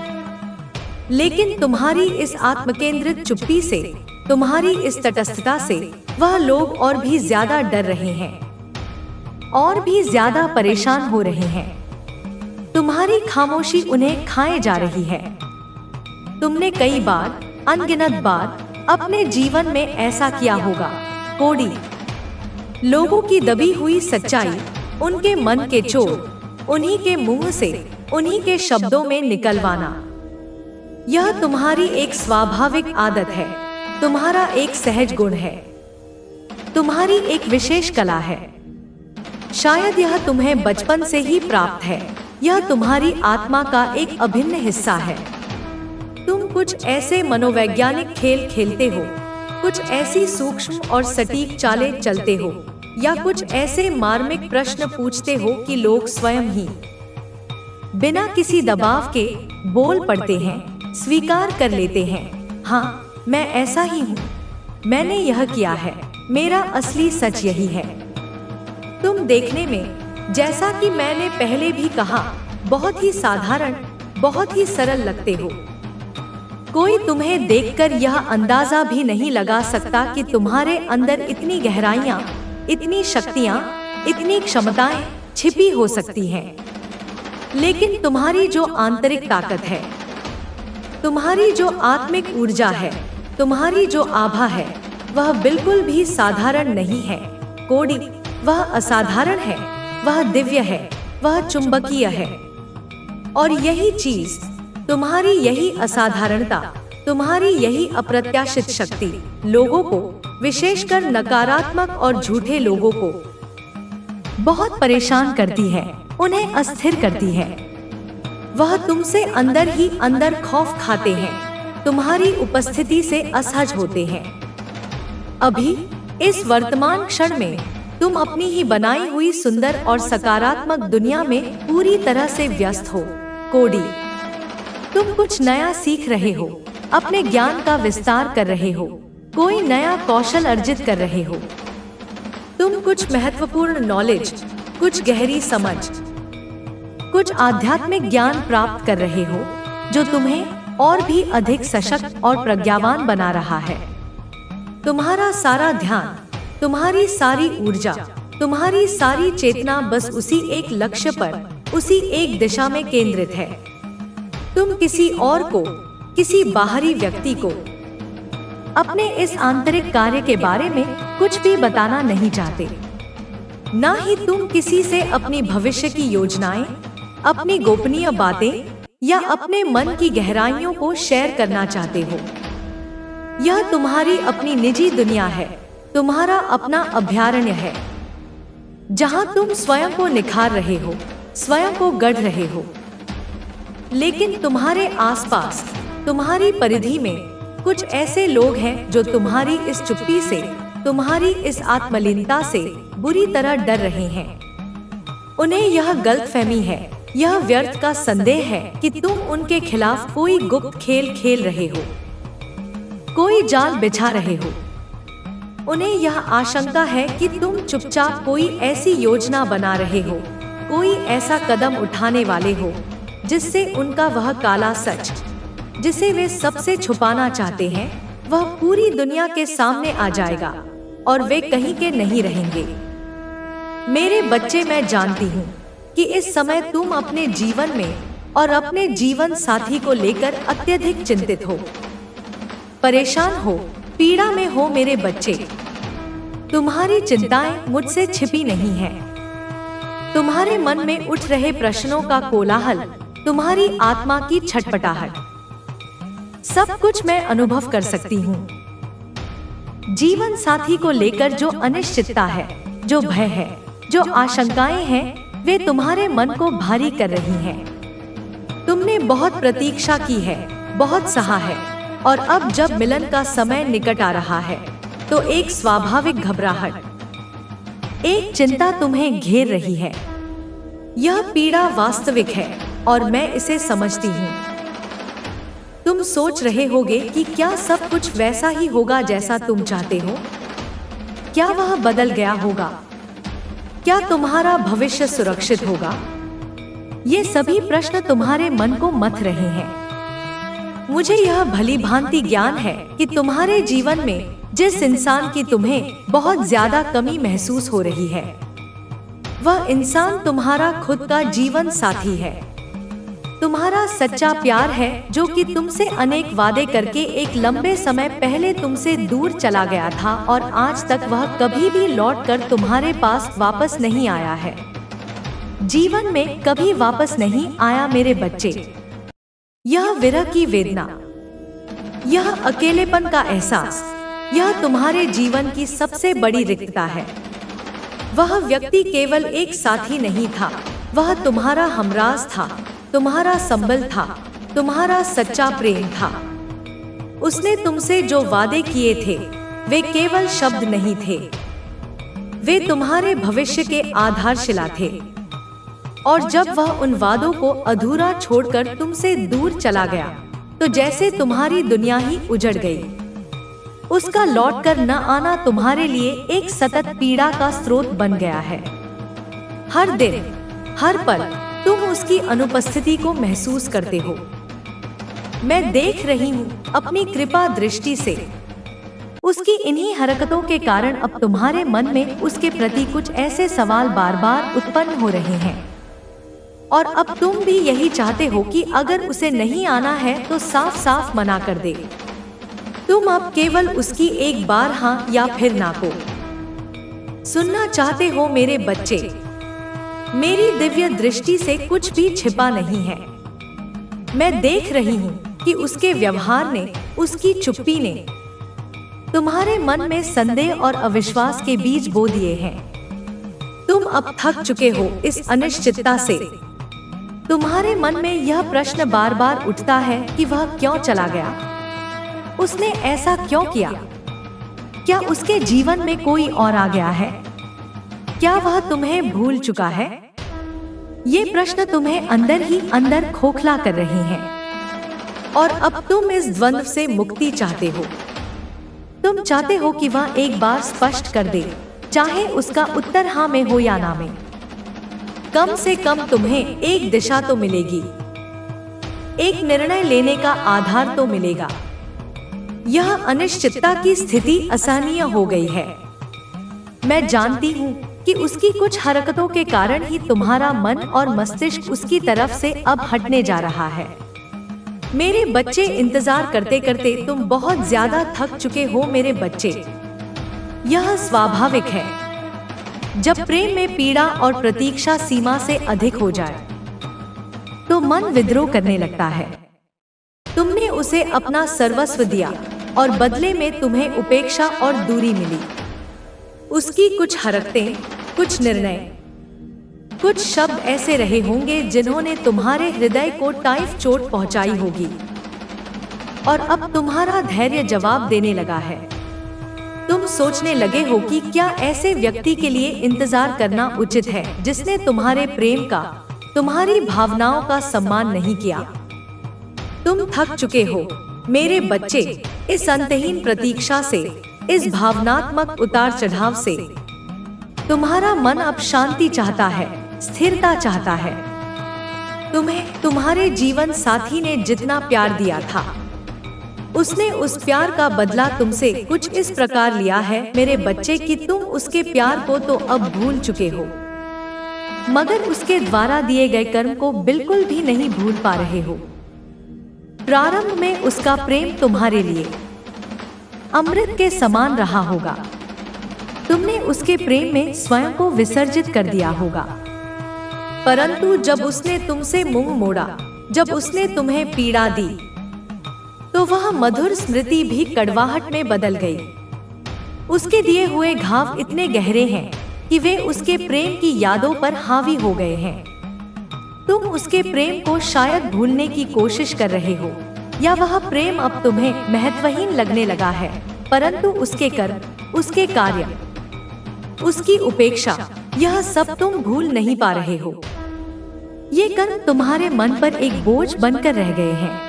लेकिन तुम्हारी इस आत्मकेंद्रित चुप्पी से, तुम्हारी इस तटस्थता से वह लोग और भी ज्यादा डर रहे हैं और भी ज्यादा परेशान हो रहे हैं। तुम्हारी खामोशी उन्हें खाए जा रही है। तुमने कई बार, अनगिनत बार अपने जीवन में ऐसा किया होगा कोड़ी। लोगों की दबी हुई सच्चाई, उनके मन के चोर, उन्हीं के मुंह से, उन्हीं के शब्दों में निकलवाना, यह तुम्हारी एक स्वाभाविक आदत है, तुम्हारा एक सहज गुण है, तुम्हारी एक विशेष कला है। शायद यह तुम्हें बचपन से ही प्राप्त है, यह तुम्हारी आत्मा का एक अभिन्न हिस्सा है। तुम कुछ ऐसे मनोवैज्ञानिक खेल खेलते हो, कुछ ऐसी सूक्ष्म और सटीक चालें चलते हो या कुछ ऐसे मार्मिक प्रश्न पूछते हो कि लोग स्वयं ही बिना किसी दबाव के बोल पड़ते हैं, स्वीकार कर लेते हैं, हाँ मैं ऐसा ही हूँ, मैंने यह किया है, मेरा असली सच यही है। तुम देखने में, जैसा कि मैंने पहले भी कहा, बहुत ही साधारण, बहुत ही सरल लगते हो। कोई तुम्हें देखकर यह अंदाजा भी नहीं लगा सकता कि तुम्हारे अंदर इतनी गहराइयाँ, इतनी शक्तियाँ, इतनी क्षमताएं छिपी हो सकती हैं। लेकिन तुम्हारी जो आंतरिक ताकत है, तुम्हारी जो आत्मिक ऊर्जा है, तुम्हारी जो आभा है, वह बिल्कुल भी साधारण नहीं है कोडी। वह असाधारण है, वह दिव्य है, वह चुंबकीय है। और यही चीज, तुम्हारी यही असाधारणता, तुम्हारी यही अप्रत्याशित शक्ति लोगों को, विशेषकर नकारात्मक और झूठे लोगों को, बहुत परेशान करती है, उन्हें अस्थिर करती है। वह तुमसे अंदर ही अंदर खौफ खाते हैं, तुम्हारी उपस्थिति से असहज होते हैं। अभी इस वर्तमान क्षण में तुम अपनी ही बनाई हुई सुंदर और सकारात्मक दुनिया में पूरी तरह से व्यस्त हो कोडी। तुम कुछ नया सीख रहे हो, अपने ज्ञान का विस्तार कर रहे हो, कोई नया कौशल अर्जित कर रहे हो। तुम कुछ महत्वपूर्ण नॉलेज, कुछ गहरी समझ, कुछ आध्यात्मिक ज्ञान प्राप्त कर रहे हो, जो तुम्हें और भी अधिक सशक्त और प्रज्ञावान बना रहा है। तुम्हारा सारा ध्यान, तुम्हारी सारी ऊर्जा, तुम्हारी सारी चेतना बस उसी एक लक्ष्य पर, उसी एक दिशा में केंद्रित है। तुम किसी और को, किसी बाहरी व्यक्ति को अपने इस आंतरिक कार्य के बारे में कुछ भी बताना नहीं चाहते। ना ही तुम किसी से अपनी भविष्य की योजनाएं, अपनी गोपनीय बातें या अपने मन की गहराइयों को शेयर करना चाहते हो। यह तुम्हारी अपनी निजी दुनिया है, तुम्हारा अपना अभयारण्य है, जहां तुम स्वयं को निखार रहे हो, स्वयं को गढ़ रहे हो। लेकिन तुम्हारे आसपास, तुम्हारी परिधि में कुछ ऐसे लोग हैं जो तुम्हारी इस चुप्पी से, तुम्हारी इस आत्मलीनता से बुरी तरह डर रहे हैं। उन्हें यह गलतफहमी है, यह व्यर्थ का संदेह है कि तुम उनके खिलाफ कोई गुप्त खेल खेल रहे हो, कोई जाल बिछा रहे हो। उन्हें यह आशंका है कि तुम चुपचाप कोई ऐसी योजना बना रहे हो, कोई ऐसा कदम उठाने वाले हो जिससे उनका वह काला सच, जिसे वे सबसे छुपाना चाहते हैं, वह पूरी दुनिया के सामने आ जाएगा और वे कहीं के नहीं रहेंगे। मेरे बच्चे, मैं जानती हूँ कि इस समय तुम अपने जीवन में और अपने जीवन साथी को लेकर अत्यधिक चिंतित हो, परेशान हो, पीड़ा में हो। मेरे बच्चे, तुम्हारी चिंताएं मुझसे छिपी नहीं हैं। तुम्हारे मन में उठ रहे प्रश्नों का कोलाहल, तुम्हारी आत्मा की छटपटाहट, सब कुछ मैं अनुभव कर सकती हूँ। जीवन साथी को लेकर जो अनिश्चितता है, जो भय है, जो आशंकाएं हैं, वे तुम्हारे मन को भारी कर रही हैं। तुमने बहुत प्रतीक्षा की है, बहुत सहा है, और अब जब मिलन का समय निकट आ रहा है तो एक स्वाभाविक घबराहट, एक चिंता तुम्हें घेर रही है। यह पीड़ा वास्तविक है और मैं इसे समझती हूँ। तुम सोच रहे होगे कि क्या सब कुछ वैसा ही होगा जैसा तुम चाहते हो? क्या वह बदल गया होगा? क्या तुम्हारा भविष्य सुरक्षित होगा? ये सभी प्रश्न तुम्हारे मन को मथ रहे हैं। मुझे यह भली भांति ज्ञान है कि तुम्हारे जीवन में जिस इंसान की तुम्हें बहुत ज्यादा कमी महसूस हो रही है, वह इंसान तुम्हारा खुद का जीवन साथी है, तुम्हारा सच्चा प्यार है, जो कि तुमसे अनेक वादे करके एक लंबे समय पहले तुमसे दूर चला गया था और आज तक वह कभी भी लौटकर तुम्हारे पास वापस नहीं आया है। जीवन में कभी वापस नहीं आया मेरे बच्चे। यह विरह की वेदना, यह अकेलेपन का एहसास, यह तुम्हारे जीवन की सबसे बड़ी रिक्तता है। वह व्यक्ति केवल एक साथी नहीं था, वह तुम्हारा हमराज था, तुम्हारा संबल था, तुम्हारा सच्चा प्रेम था। उसने तुमसे जो वादे किए थे वे केवल शब्द नहीं थे, वे तुम्हारे भविष्य के आधारशिला थे। और जब वह उन वादों को अधूरा छोड़कर तुमसे दूर चला गया तो जैसे तुम्हारी दुनिया ही उजड़ गई। उसका लौटकर न आना तुम्हारे लिए एक सतत पीड़ा का स्रोत बन गया है। हर दिन, हर पल तुम उसकी अनुपस्थिति को महसूस करते हो। मैं देख रही हूँ अपनी कृपा दृष्टि से। उसकी इन्हीं हरकतों के कारण अब तुम्हारे मन में उसके प्रति कुछ ऐसे सवाल बार बार उत्पन्न हो रहे हैं, और अब तुम भी यही चाहते हो कि अगर उसे नहीं आना है तो साफ साफ मना कर दे। तुम अब केवल उसकी एक बार हाँ या फिर ना को सुनना चाहते हो। मेरे बच्चे, मेरी दिव्य दृष्टि से कुछ भी छिपा नहीं है। मैं देख रही हूँ कि उसके व्यवहार ने, उसकी चुप्पी ने तुम्हारे मन में संदेह और अविश्वास के बीज बो दिए हैं। तुम अब थक चुके हो इस अनिश्चितता से। तुम्हारे मन में यह प्रश्न बार बार उठता है कि वह क्यों चला गया, उसने ऐसा क्यों किया, क्या उसके जीवन में कोई और आ गया है, क्या वह तुम्हें भूल चुका है। ये प्रश्न तुम्हें अंदर ही अंदर खोखला कर रहे हैं, और अब तुम इस द्वंद्व से मुक्ति चाहते हो। तुम चाहते हो कि वह एक बार स्पष्ट कर दे, चाहे उसका उत्तर हाँ में हो या ना में। कम से कम तुम्हें एक दिशा तो मिलेगी, एक निर्णय लेने का आधार तो मिलेगा। यह अनिश्चितता की स्थिति असहनीय हो गई है। मैं जानती हूँ कि उसकी कुछ हरकतों के कारण ही तुम्हारा मन और मस्तिष्क उसकी तरफ से अब हटने जा रहा है। मेरे बच्चे, इंतजार करते करते तुम बहुत ज्यादा थक चुके हो। मेरे बच्चे, यह स्वाभाविक है। जब प्रेम में पीड़ा और प्रतीक्षा सीमा से अधिक हो जाए तो मन विद्रोह करने लगता है। तुमने उसे अपना सर्वस्व दिया और बदले में तुम्हें उपेक्षा और दूरी मिली। उसकी कुछ हरकतें, कुछ निर्णय, कुछ शब्द ऐसे रहे होंगे जिन्होंने तुम्हारे हृदय को टाइफ चोट पहुंचाई होगी, और अब तुम्हारा धैर्य जवाब देने लगा है। तुम सोचने लगे हो कि क्या ऐसे व्यक्ति के लिए इंतजार करना उचित है जिसने तुम्हारे प्रेम का, तुम्हारी भावनाओं का सम्मान नहीं किया। तुम थक चुके हो मेरे बच्चे, इस अंतहीन प्रतीक्षा से, इस भावनात्मक उतार चढ़ाव से। तुम्हारा मन अब शांति चाहता है, स्थिरता चाहता है। तुम्हें तुम्हारे जीवन साथी ने जितना प्यार दिया था, उसने उस प्यार का बदला तुमसे कुछ इस प्रकार लिया है मेरे बच्चे कि तुम उसके प्यार को तो अब भूल चुके हो, मगर उसके द्वारा दिए गए कर्म को बिल्कुल भी नहीं भूल पा रहे हो। प्रारंभ में उसका प्रेम तुम्हारे लिए अमृत के समान रहा होगा। तुमने उसके प्रेम में स्वयं को विसर्जित कर दिया होगा, परंतु जब उसने तुमसे मुंह मोड़ा, जब उसने तुम्हें पीड़ा दी, तो वह मधुर स्मृति भी कड़वाहट में बदल गई। उसके दिए हुए घाव इतने गहरे हैं कि वे उसके प्रेम की यादों पर हावी हो गए हैं। तुम उसके प्रेम को शायद भूलने की कोशिश कर रहे हो, या वह प्रेम अब तुम्हें महत्वहीन लगने लगा है, परंतु उसके कर्म, उसके कार्य, उसकी उपेक्षा, यह सब तुम भूल नहीं पा रहे हो। ये कर्म तुम्हारे मन पर एक बोझ बनकर रह गए हैं।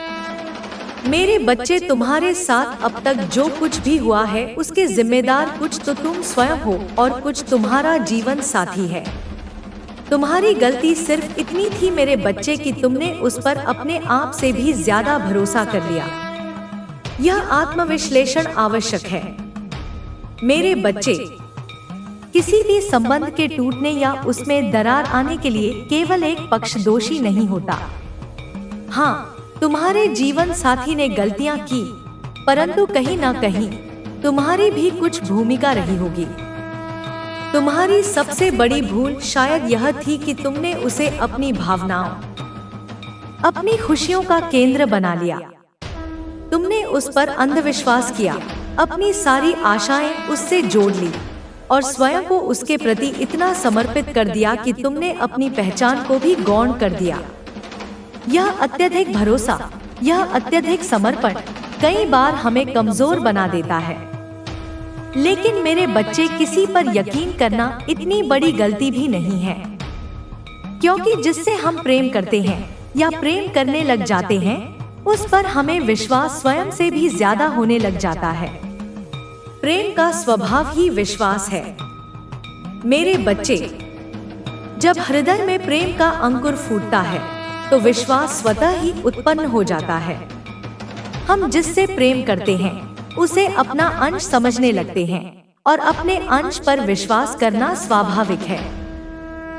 मेरे बच्चे, तुम्हारे साथ अब तक जो कुछ भी हुआ है उसके जिम्मेदार कुछ तो तुम स्वयं हो और कुछ तुम्हारा जीवन साथी है। तुम्हारी गलती सिर्फ इतनी थी मेरे बच्चे कि तुमने उस पर अपने आप से भी ज्यादा भरोसा कर लिया। यह आत्मविश्लेषण आवश्यक है मेरे बच्चे। किसी भी संबंध के टूटने या उसमें दरार आने के लिए केवल एक पक्ष दोषी नहीं होता। हाँ, तुम्हारे जीवन साथी ने गलतियां की, परंतु कहीं ना कहीं तुम्हारी भी कुछ भूमिका रही होगी। तुम्हारी सबसे बड़ी भूल शायद यह थी कि तुमने उसे अपनी भावनाओं, अपनी खुशियों का केंद्र बना लिया। तुमने उस पर अंधविश्वास किया, अपनी सारी आशाएं उससे जोड़ ली और स्वयं को उसके प्रति इतना समर्पित कर दिया कि तुमने अपनी पहचान को भी गौण कर दिया। यह अत्यधिक भरोसा, यह अत्यधिक समर्पण कई बार हमें कमजोर बना देता है। लेकिन मेरे बच्चे, किसी पर यकीन करना इतनी बड़ी गलती भी नहीं है, क्योंकि जिससे हम प्रेम करते हैं या प्रेम करने लग जाते हैं, उस पर हमें विश्वास स्वयं से भी ज्यादा होने लग जाता है। प्रेम का स्वभाव ही विश्वास है मेरे बच्चे। जब हृदय में प्रेम का अंकुर फूटता है तो विश्वास स्वतः ही उत्पन्न हो जाता है। हम जिससे प्रेम करते हैं उसे अपना अंश समझने लगते हैं और अपने अंश पर विश्वास करना स्वाभाविक है।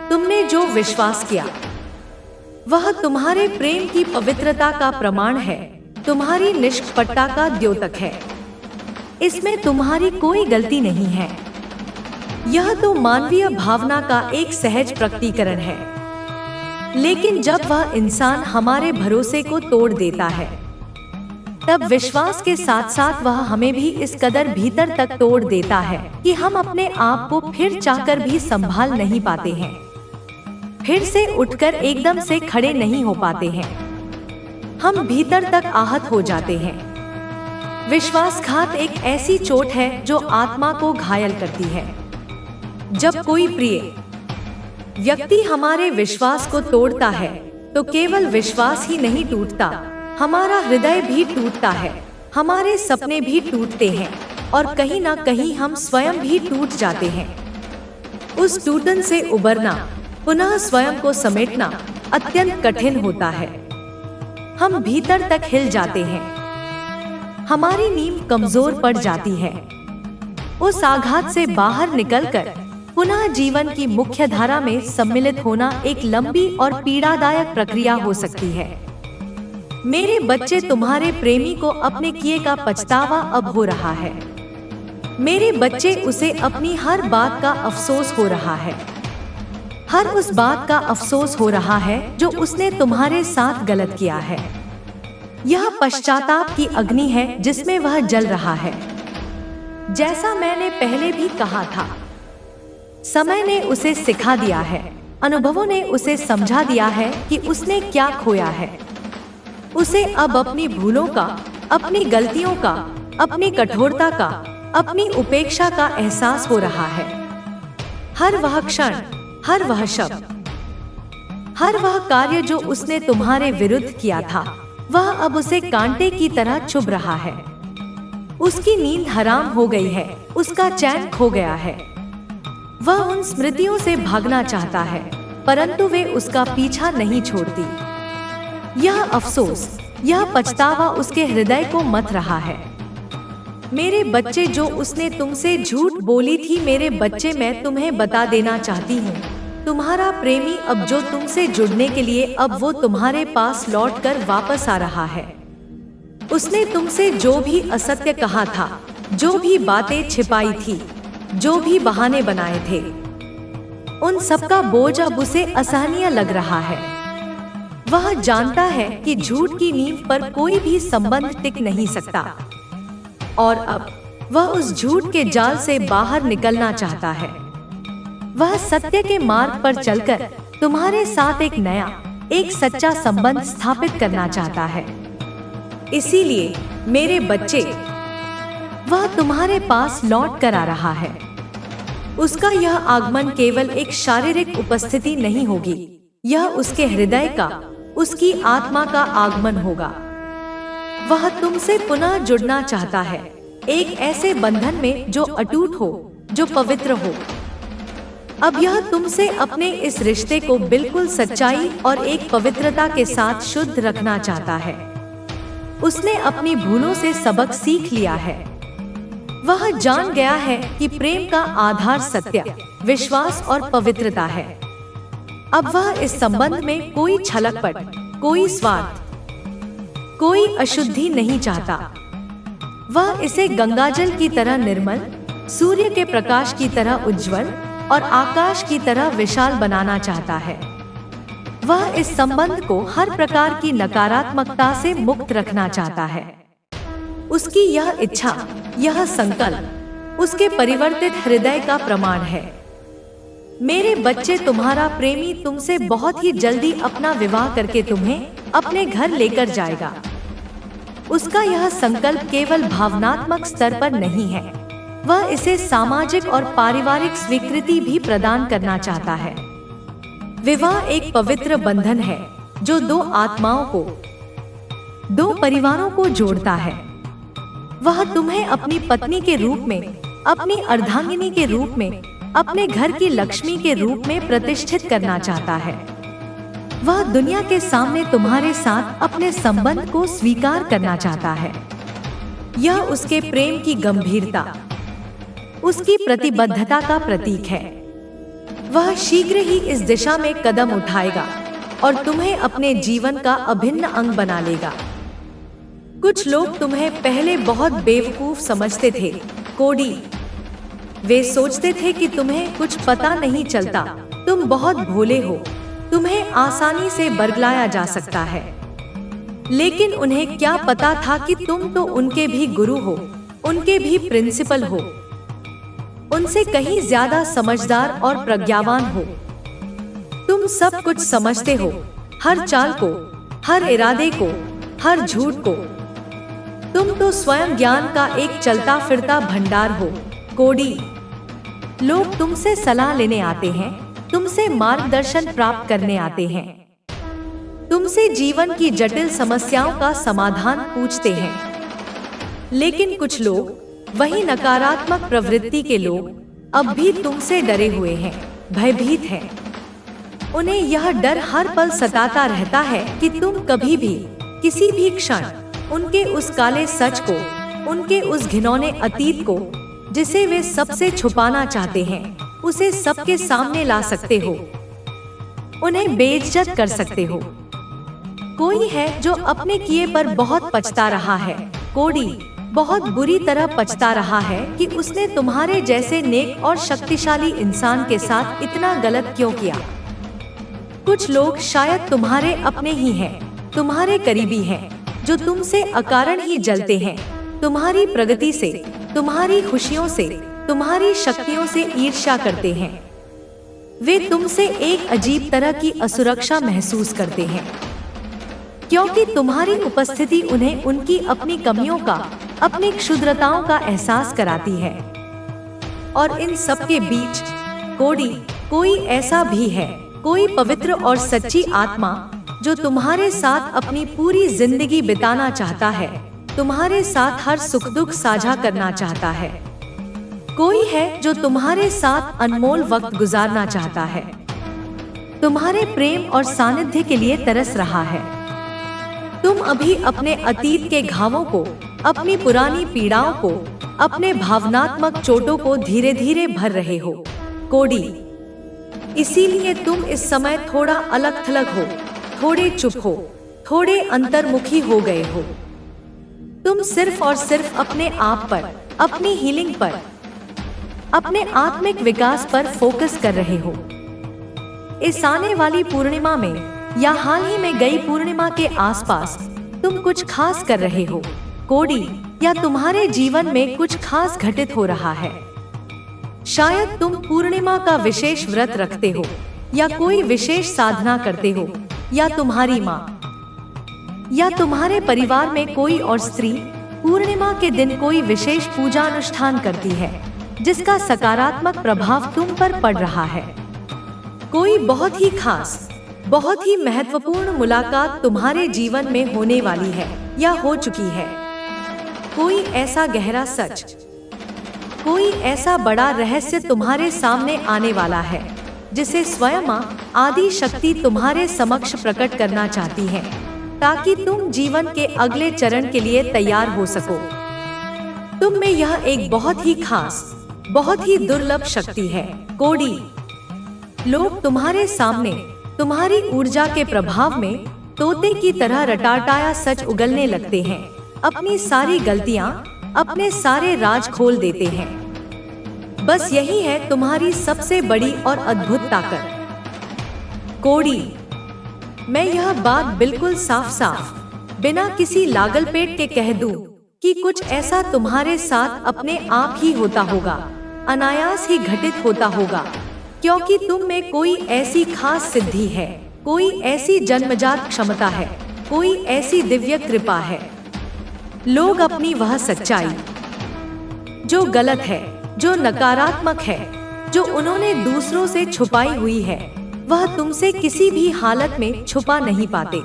तुमने जो विश्वास किया वह तुम्हारे प्रेम की पवित्रता का प्रमाण है, तुम्हारी निष्कपटता का द्योतक है। इसमें तुम्हारी कोई गलती नहीं है। यह तो मानवीय भावना का एक सहज प्रकटीकरण है। लेकिन जब वह इंसान हमारे भरोसे को तोड़ देता है तब विश्वास के साथ साथ वह हमें भी इस कदर भीतर तक तोड़ देता है कि हम अपने आप को फिर चाहकर भी संभाल नहीं पाते हैं, फिर से उठकर एकदम से खड़े नहीं हो पाते हैं। हम भीतर तक आहत हो जाते हैं। विश्वासघात एक ऐसी चोट है जो आत्मा को घायल करती है। जब कोई प्रिय व्यक्ति हमारे विश्वास को तोड़ता है तो केवल विश्वास ही नहीं टूटता, हमारा हृदय भी टूटता है, हमारे सपने भी टूटते हैं और कहीं ना कहीं हम स्वयं भी टूट जाते हैं। उस टूटन से उबरना, पुनः स्वयं को समेटना अत्यंत कठिन होता है। हम भीतर तक हिल जाते हैं, हमारी नींव कमजोर पड़ जाती है। उस आघात से बाहर निकलकर पुनः जीवन की मुख्य धारा में सम्मिलित होना एक लंबी और पीड़ादायक प्रक्रिया हो सकती है। मेरे बच्चे, तुम्हारे प्रेमी को अपने किए का पछतावा अब हो रहा है। मेरे बच्चे, उसे अपनी हर बात का अफसोस हो रहा है। हर उस बात का अफसोस हो रहा है जो उसने तुम्हारे साथ गलत किया है। यह पश्चाताप की अग्नि है जिसमें वह जल रहा है। जैसा मैंने पहले भी कहा था, समय ने उसे सिखा दिया है, अनुभवों ने उसे समझा दिया है कि उसने क्या खोया है। उसे अब अपनी भूलों का, अपनी गलतियों का, अपनी कठोरता का, अपनी उपेक्षा का एहसास हो रहा है। हर वह क्षण, हर वह शब्द, हर वह कार्य जो उसने तुम्हारे विरुद्ध किया था, वह अब उसे कांटे की तरह चुभ रहा है। उसकी नींद हराम हो गई है, उसका चैन खो गया है। वह उन स्मृतियों से भागना चाहता है, परंतु वे उसका पीछा नहीं छोड़ती। यह अफसोस, यह पछतावा उसके हृदय को मथ रहा है। मेरे बच्चे, जो उसने तुमसे झूठ बोली थी, मेरे बच्चे, मैं तुम्हें बता देना चाहती हूँ, तुम्हारा प्रेमी अब जो तुमसे जुड़ने के लिए अब वो तुम्हारे पास लौटकर वापस आ रहा है। उसने तुमसे जो भी असत्य कहा था, जो भी बातें छिपाई थी, जो भी बहाने बनाए थे, उन सबका बोझ अब उसे असहनीय लग रहा है। वह जानता है कि झूठ की नींव पर कोई भी संबंध टिक नहीं सकता और अब वह उस झूठ के जाल से बाहर निकलना चाहता है। वह सत्य के मार्ग पर चलकर तुम्हारे साथ एक नया, एक सच्चा संबंध स्थापित करना चाहता है। इसीलिए मेरे बच्चे, वह तुम्हारे पास लौट कर आ रहा है। उसका यह आगमन केवल एक शारीरिक उपस्थिति नहीं होगी, यह उसके हृदय का, उसकी आत्मा का आगमन होगा। वह तुमसे पुनः जुड़ना चाहता है, एक ऐसे बंधन में जो अटूट हो, जो पवित्र हो। अब यह तुमसे अपने इस रिश्ते को बिल्कुल सच्चाई और एक पवित्रता के साथ शुद्ध रखना चाहता है। उसने अपनी भूलों से सबक सीख लिया है। वह जान गया है कि प्रेम का आधार सत्य, विश्वास और पवित्रता है। अब वह इस संबंध में कोई छलकपट, कोई स्वार्थ, कोई अशुद्धि नहीं चाहता। वह इसे गंगाजल की तरह निर्मल, सूर्य के प्रकाश की तरह उज्जवल और आकाश की तरह विशाल बनाना चाहता है। वह इस संबंध को हर प्रकार की नकारात्मकता से मुक्त रखना चाहता है। उसकी यह इच्छा, यह संकल्प उसके परिवर्तित हृदय का प्रमाण है। मेरे बच्चे, तुम्हारा प्रेमी तुमसे बहुत ही जल्दी अपना विवाह करके तुम्हें अपने घर लेकर जाएगा। उसका यह संकल्प केवल भावनात्मक स्तर पर नहीं है, वह इसे सामाजिक और पारिवारिक स्वीकृति भी प्रदान करना चाहता है। विवाह एक पवित्र बंधन है जो दो आत्माओं को, दो परिवारों को जोड़ता है। वह तुम्हें अपनी पत्नी के रूप में, अपनी अर्धांगिनी के रूप में, अपने घर की लक्ष्मी के रूप में प्रतिष्ठित करना चाहता है। वह दुनिया के सामने तुम्हारे साथ अपने संबंध को स्वीकार करना चाहता है। यह उसके प्रेम की गंभीरता, उसकी प्रतिबद्धता का प्रतीक है। वह शीघ्र ही इस दिशा में कदम उठाएगा और तुम्हें अपने जीवन का अभिन्न अंग बना लेगा। कुछ लोग तुम्हें पहले बहुत बेवकूफ समझते थे, कोडी। वे सोचते थे कि तुम्हें कुछ पता नहीं चलता, तुम बहुत भोले हो, तुम्हें आसानी से बरगलाया जा सकता है। लेकिन उन्हें क्या पता था कि तुम तो उनके भी गुरु हो, उनके भी प्रिंसिपल हो, उनसे कहीं ज्यादा समझदार और प्रज्ञावान हो। तुम सब कुछ समझते हो, हर चाल को, हर इरादे को, हर झूठ को। तुम तो स्वयं ज्ञान का एक चलता फिरता भंडार हो, कोडी। लोग तुमसे सलाह लेने आते हैं, तुमसे मार्गदर्शन प्राप्त करने आते हैं, तुमसे जीवन की जटिल समस्याओं का समाधान पूछते हैं। लेकिन कुछ लोग, वही नकारात्मक प्रवृत्ति के लोग, अब भी तुमसे डरे हुए हैं, भयभीत हैं। उन्हें यह डर हर पल सताता रहता है कि तुम कभी भी, किसी भी क्षण उनके उस काले सच को, उनके उस घिनौने अतीत को, जिसे वे सबसे छुपाना चाहते हैं, उसे सबके सामने ला सकते हो, उन्हें बेइज्जत कर सकते हो। कोई है जो अपने किए पर बहुत पछता रहा है, कोडी, बहुत बुरी तरह पछता रहा है कि उसने तुम्हारे जैसे नेक और शक्तिशाली इंसान के साथ इतना गलत क्यों किया। कुछ लोग शायद तुम्हारे अपने ही हैं, तुम्हारे करीबी हैं, जो तुमसे अकारण ही जलते हैं, तुम्हारी प्रगति से, तुम्हारी खुशियों से, तुम्हारी शक्तियों से ईर्ष्या करते हैं। वे तुमसे एक अजीब तरह की असुरक्षा महसूस करते हैं, क्योंकि तुम्हारी उपस्थिति उन्हें उनकी अपनी कमियों का, अपनी क्षुद्रताओं का एहसास कराती है। और इन सब के बीच, कोडी, कोई ऐसा भी है, कोई पवित्र और सच्ची आत्मा, जो तुम्हारे साथ अपनी पूरी जिंदगी बिताना चाहता है, तुम्हारे साथ हर सुख दुख साझा करना चाहता है। कोई है जो तुम्हारे साथ अनमोल वक्त गुजारना चाहता है, तुम्हारे प्रेम और सानिध्य के लिए तरस रहा है। तुम अभी अपने अतीत के घावों को, अपनी पुरानी पीड़ाओं को, अपने भावनात्मक चोटों को धीरे धीरे भर रहे हो, कोडी। इसीलिए तुम इस समय थोड़ा अलग थलग हो, थोड़े चुप हो, थोड़े अंतर्मुखी हो गए हो। तुम सिर्फ और सिर्फ अपने आप पर, अपनी हीलिंग पर, अपने आत्मिक विकास पर फोकस कर रहे हो। इस आने वाली पूर्णिमा में या हाल ही में गई पूर्णिमा के आसपास तुम कुछ खास कर रहे हो, कोडी, या तुम्हारे जीवन में कुछ खास घटित हो रहा है। शायद तुम पूर्णिमा का विशेष व्रत रखते हो, या कोई विशेष साधना करते हो, या तुम्हारी माँ या तुम्हारे परिवार में कोई और स्त्री पूर्णिमा के दिन कोई विशेष पूजा अनुष्ठान करती है, जिसका सकारात्मक प्रभाव तुम पर पड़ रहा है। कोई बहुत ही खास, बहुत ही महत्वपूर्ण मुलाकात तुम्हारे जीवन में होने वाली है या हो चुकी है। कोई ऐसा गहरा सच, कोई ऐसा बड़ा रहस्य तुम्हारे सामने आने वाला है, जिसे स्वयं आदि शक्ति तुम्हारे समक्ष प्रकट करना चाहती है, ताकि तुम जीवन के अगले चरण के लिए तैयार हो सको। तुम में यह एक बहुत ही खास, बहुत ही दुर्लभ शक्ति है, कोडी। लोग तुम्हारे सामने, तुम्हारी ऊर्जा के प्रभाव में तोते की तरह रटाटाया सच उगलने लगते हैं, अपनी सारी गलतियां, अपने सारे राज खोल देते हैं। बस यही है तुम्हारी सबसे बड़ी और अद्भुत ताकत, कोडी। मैं यह बात बिल्कुल साफ साफ, बिना किसी लागल पेट के कह दूं कि कुछ ऐसा तुम्हारे साथ अपने आप ही होता होगा, अनायास ही घटित होता होगा, क्योंकि तुम में कोई ऐसी खास सिद्धि है, कोई ऐसी जन्मजात क्षमता है, कोई ऐसी दिव्य कृपा है। लोग अपनी वह सच्चाई, जो गलत है, जो नकारात्मक है, जो उन्होंने दूसरों से छुपाई हुई है, वह तुमसे किसी भी हालत में छुपा नहीं पाते।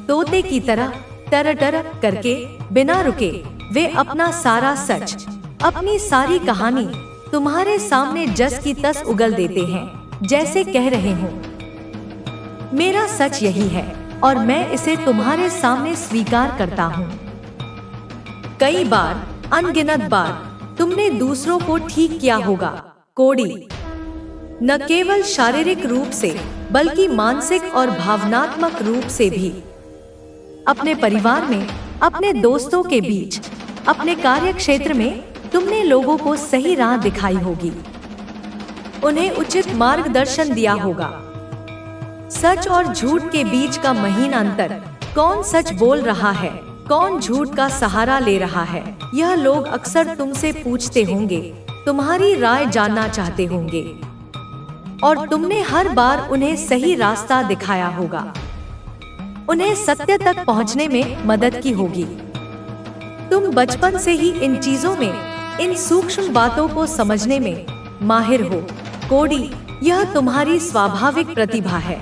तोते की तरह टर करके बिना रुके वे अपना सारा सच, अपनी सारी कहानी तुम्हारे सामने जस की तस उगल देते हैं, जैसे कह रहे हो मेरा सच यही है और मैं इसे तुम्हारे सामने स्वीकार करता हूँ। कई बार, अनगिनत बार तुमने दूसरों को ठीक किया होगा कोड़ी, न केवल शारीरिक रूप से बल्कि मानसिक और भावनात्मक रूप से भी। अपने परिवार में, अपने दोस्तों के बीच, अपने कार्य क्षेत्र में तुमने लोगों को सही राह दिखाई होगी, उन्हें उचित मार्गदर्शन दिया होगा। सच और झूठ के बीच का महीन अंतर, कौन सच बोल रहा है, कौन झूठ का सहारा ले रहा है, यह लोग अक्सर तुमसे पूछते होंगे, तुम्हारी राय जानना चाहते होंगे, और तुमने हर बार उन्हें सही रास्ता दिखाया होगा, उन्हें सत्य तक पहुंचने में मदद की होगी। तुम बचपन से ही इन चीजों में, इन सूक्ष्म बातों को समझने में माहिर हो कोड़ी, यह तुम्हारी स्वाभाविक प्रतिभा है।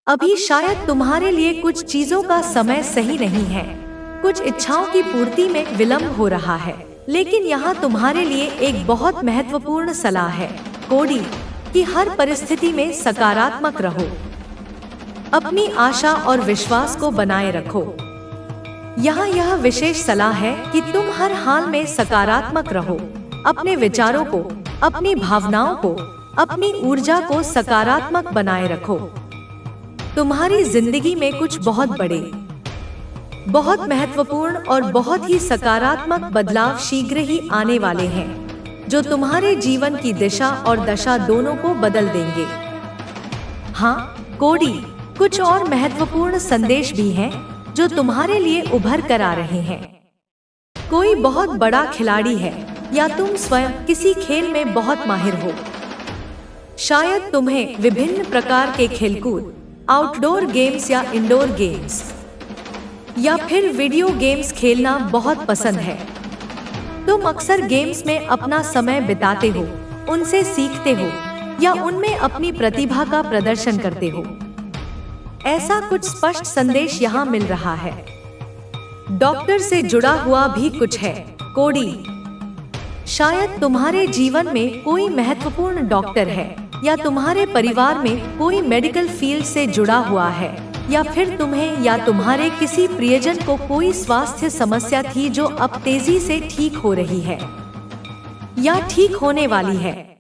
अभी शायद तुम्हारे लिए कुछ चीजों का समय सही नहीं है, कुछ इच्छाओं की पूर्ति में विलंब हो रहा है, लेकिन यहाँ तुम्हारे लिए एक बहुत महत्वपूर्ण सलाह है कोड़ी, कि हर परिस्थिति में सकारात्मक रहो, अपनी आशा और विश्वास को बनाए रखो। यहाँ यह विशेष सलाह है कि तुम हर हाल में सकारात्मक रहो, अपने विचारों को, अपनी भावनाओं को, अपनी ऊर्जा को सकारात्मक बनाए रखो। तुम्हारी जिंदगी में कुछ बहुत बड़े, बहुत महत्वपूर्ण और बहुत ही सकारात्मक बदलाव शीघ्र ही आने वाले हैं, जो तुम्हारे जीवन की दिशा और दशा दोनों को बदल देंगे। हाँ कोड़ी, कुछ और महत्वपूर्ण संदेश भी हैं जो तुम्हारे लिए उभर कर आ रहे हैं। कोई बहुत बड़ा खिलाड़ी है या तुम स्वयं किसी खेल में बहुत माहिर हो। शायद तुम्हें विभिन्न प्रकार के खेलकूद, आउटडोर गेम्स या इंडोर गेम्स, या फिर वीडियो गेम्स खेलना बहुत पसंद है। तुम अक्सर गेम्स में अपना समय बिताते हो, उनसे सीखते हो या उनमें अपनी प्रतिभा का प्रदर्शन करते हो। ऐसा कुछ स्पष्ट संदेश यहाँ मिल रहा है। डॉक्टर से जुड़ा हुआ भी कुछ है कोड़ी। शायद तुम्हारे जीवन में कोई महत्वपूर्ण डॉक्टर है, या तुम्हारे परिवार में कोई मेडिकल फील्ड से जुड़ा हुआ है, या फिर तुम्हें या तुम्हारे किसी प्रियजन को कोई स्वास्थ्य समस्या थी जो अब तेजी से ठीक हो रही है या ठीक होने वाली है।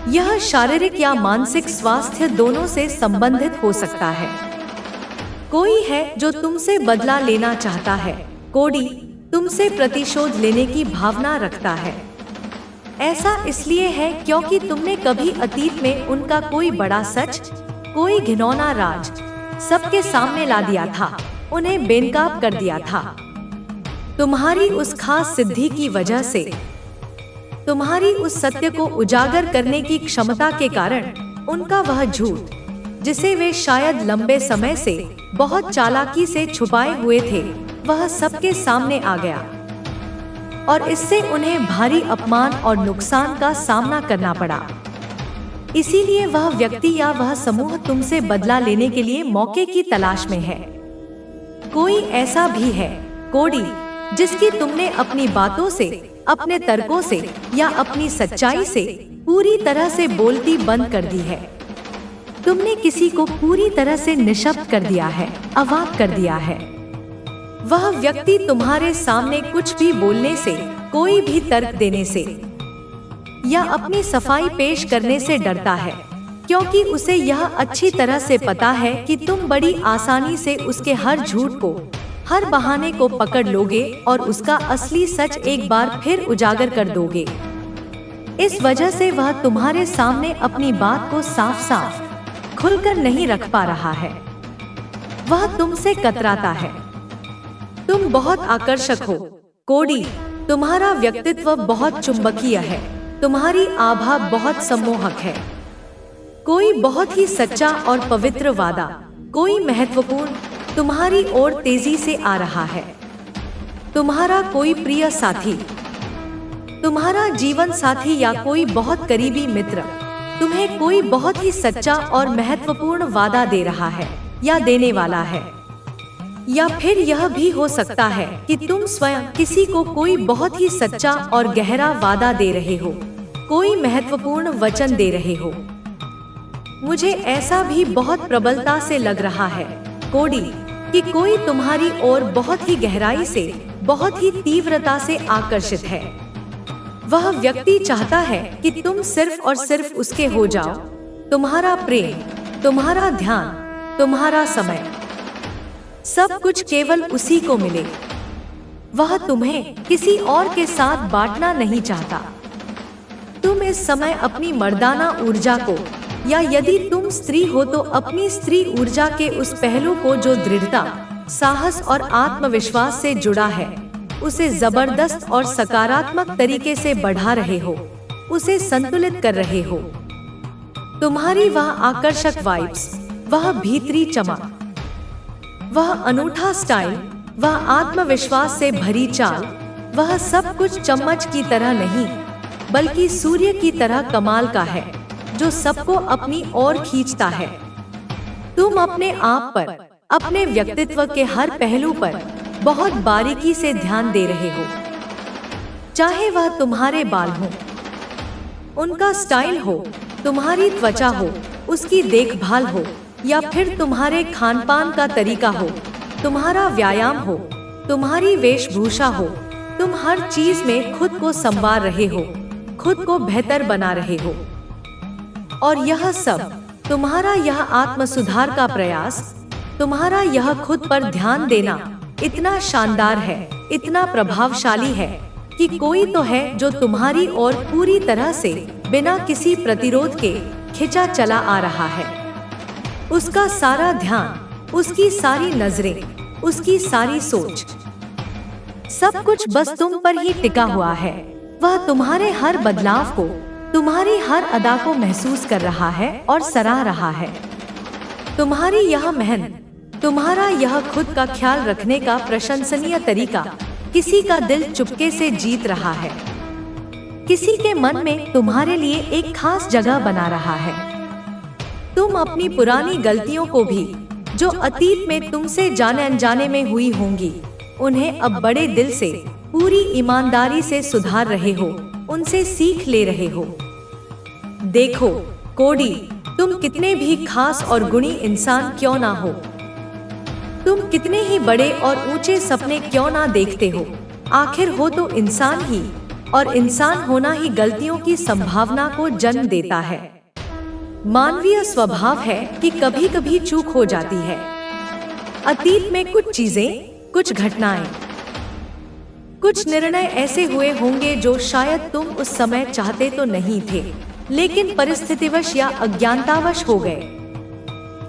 यह शारीरिक या मानसिक स्वास्थ्य दोनों से संबंधित हो सकता है। कोई है जो तुमसे बदला लेना चाहता है कोड़ी, तुमसे प्रतिशोध लेने की भावना रखता है। ऐसा इसलिए है क्योंकि तुमने कभी अतीत में उनका कोई बड़ा सच, कोई घिनौना राज सबके सामने ला दिया था, उन्हें बेनकाब कर दिया था। तुम्हारी उस खास सिद्धि की वजह से, तुम्हारी उस सत्य को उजागर करने की क्षमता के कारण, उनका वह झूठ जिसे वे शायद लंबे समय से बहुत चालाकी से छुपाए हुए थे, वह सबके सामने आ गया, और इससे उन्हें भारी अपमान और नुकसान का सामना करना पड़ा। इसीलिए वह व्यक्ति या वह समूह तुमसे बदला लेने के लिए मौके की तलाश में है। कोई ऐसा भी है कोड़ी, जिसकी तुमने अपनी बातों से, अपने तर्कों से या अपनी सच्चाई से पूरी तरह से बोलती बंद कर दी है। तुमने किसी को पूरी तरह से निशब्द कर दिया है, अवाक कर दिया है। वह व्यक्ति तुम्हारे सामने कुछ भी बोलने से, कोई भी तर्क देने से या अपनी सफाई पेश करने से डरता है, क्योंकि उसे यह अच्छी तरह से पता है कि तुम बड़ी आसानी से उसके हर झूठ को, हर बहाने को पकड़ लोगे और उसका असली सच एक बार फिर उजागर कर दोगे। इस वजह से वह तुम्हारे सामने अपनी बात को साफ साफ खुलकर नहीं रख पा रहा है। वह तुमसे कतराता है। तुम बहुत आकर्षक हो कोड़ी, तुम्हारा व्यक्तित्व बहुत चुंबकीय है, तुम्हारी आभा बहुत सम्मोहक है। कोई बहुत ही सच्चा और पवित्र वादा, कोई महत्वपूर्ण, तुम्हारी ओर तेजी से आ रहा है। तुम्हारा कोई प्रिय साथी, तुम्हारा जीवन साथी या कोई बहुत करीबी मित्र तुम्हें कोई बहुत ही सच्चा और महत्वपूर्ण वादा दे रहा है या देने वाला है। या फिर यह भी हो सकता है कि तुम स्वयं किसी को कोई बहुत ही सच्चा और गहरा वादा दे रहे हो कोई महत्वपूर्ण वचन दे रहे हो। मुझे ऐसा भी बहुत प्रबलता से लग रहा है कोडी, कि कोई तुम्हारी ओर बहुत ही गहराई से, बहुत ही तीव्रता से आकर्षित है। वह व्यक्ति चाहता है कि तुम सिर्फ और सिर्फ उसके हो जाओ। तुम्हारा प्रेम, तुम्हारा ध्यान, तुम्हारा समय, सब कुछ केवल उसी को मिले। वह तुम्हें किसी और के साथ बांटना नहीं चाहता। तुम इस समय अपनी मर्दाना ऊर्जा को, या यदि तुम स्त्री हो तो अपनी स्त्री ऊर्जा के उस पहलू को जो दृढ़ता, साहस और आत्मविश्वास से जुड़ा है, उसे जबरदस्त और सकारात्मक तरीके से बढ़ा रहे हो, उसे संतुलित कर रहे हो। तुम्हारी वह आकर्षक वाइब्स, वह भीतरी चमक, वह अनूठा स्टाइल, वह आत्मविश्वास से भरी चाल, वह सब कुछ चम्मच की तरह नहीं बल्कि सूर्य की तरह कमाल का है, जो सबको अपनी ओर खींचता है। तुम अपने आप पर, अपने व्यक्तित्व के हर पहलू पर बहुत बारीकी से ध्यान दे रहे हो। चाहे वह तुम्हारे बाल हो, उनका स्टाइल हो, तुम्हारी त्वचा हो, उसकी देखभाल हो, या फिर तुम्हारे खानपान का तरीका हो, तुम्हारा व्यायाम हो, तुम्हारी वेशभूषा हो, तुम हर चीज में खुद को संवार रहे हो, खुद को बेहतर बना रहे हो। और यह सब, तुम्हारा यह आत्म सुधार का प्रयास, तुम्हारा यह खुद पर ध्यान देना इतना शानदार है, इतना प्रभावशाली है कि कोई तो है जो तुम्हारी ओर पूरी तरह से बिना किसी प्रतिरोध के खिंचा चला आ रहा है। उसका सारा ध्यान, उसकी सारी नजरें, उसकी सारी सोच, सब कुछ बस तुम पर ही टिका हुआ है। वह तुम्हारे हर बदलाव को, तुम्हारी हर अदा को महसूस कर रहा है और सराह रहा है। तुम्हारी यह मेहनत, तुम्हारा यह खुद का ख्याल रखने का प्रशंसनीय तरीका किसी का दिल चुपके से जीत रहा है, किसी के मन में तुम्हारे लिए एक खास जगह बना रहा है। तुम अपनी पुरानी गलतियों को भी, जो अतीत में तुमसे जाने अनजाने में हुई होंगी, उन्हें अब बड़े दिल से, पूरी ईमानदारी से सुधार रहे हो, उनसे सीख ले रहे हो। देखो कोडी, तुम कितने भी खास और गुणी इंसान क्यों ना हो, तुम कितने ही बड़े और ऊंचे सपने क्यों ना देखते हो, आखिर हो तो इंसान ही, और इंसान होना ही गलतियों की संभावना को जन्म देता है। मानवीय स्वभाव है कि कभी कभी चूक हो जाती है। अतीत में कुछ चीजें, कुछ घटनाएं, कुछ निर्णय ऐसे हुए होंगे जो शायद तुम उस समय चाहते तो नहीं थे, लेकिन परिस्थितिवश या अज्ञानतावश हो गए।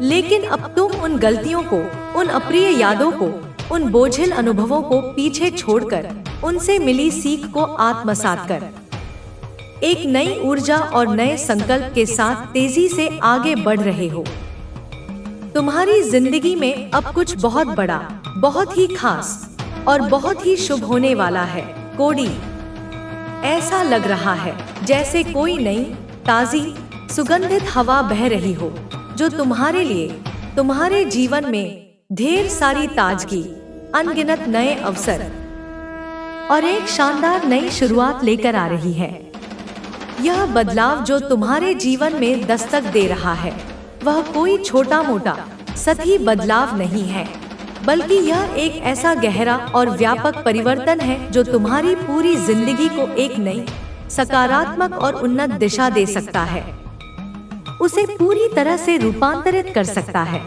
लेकिन अब तुम उन गलतियों को, उन अप्रिय यादों को, उन बोझिल अनुभवों को पीछे छोड़कर, उनसे मिली सीख को आत्मसात कर, एक नई ऊर्जा और नए संकल्प के साथ तेजी से आगे बढ़ रहे हो। तुम्हारी जिंदगी में अब कुछ बहुत बड़ा, बहुत ही खास और बहुत ही शुभ होने वाला है कोडी। ऐसा लग रहा है जैसे कोई नई, ताजी, सुगंधित हवा बह रही हो, जो तुम्हारे लिए, तुम्हारे जीवन में ढेर सारी ताजगी, अनगिनत नए अवसर और एक शानदार नई शुरुआत लेकर आ रही है। यह बदलाव जो तुम्हारे जीवन में दस्तक दे रहा है, वह कोई छोटा मोटा सतही बदलाव नहीं है, बल्कि यह एक ऐसा गहरा और व्यापक परिवर्तन है जो तुम्हारी पूरी जिंदगी को एक नई, सकारात्मक और उन्नत दिशा दे सकता है, उसे पूरी तरह से रूपांतरित कर सकता है।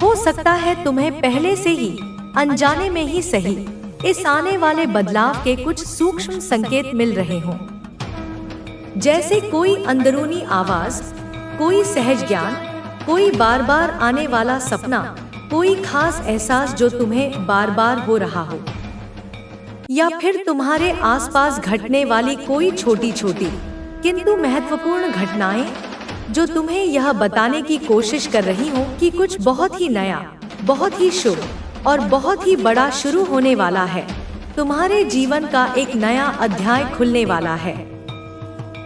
हो सकता है तुम्हें पहले से ही, अनजाने में ही सही, इस आने वाले बदलाव के कुछ सूक्ष्म संकेत मिल रहे हों, जैसे कोई अंदरूनी आवाज, कोई सहज ज्ञान, कोई बार बार आने वाला सपना, कोई खास एहसास जो तुम्हें बार बार हो रहा हो, या फिर तुम्हारे आसपास घटने वाली कोई छोटी छोटी किंतु महत्वपूर्ण घटनाएं जो तुम्हें यह बताने की कोशिश कर रही हो कि कुछ बहुत ही नया, बहुत ही शुभ और बहुत ही बड़ा शुरू होने वाला है। तुम्हारे जीवन का एक नया अध्याय खुलने वाला है।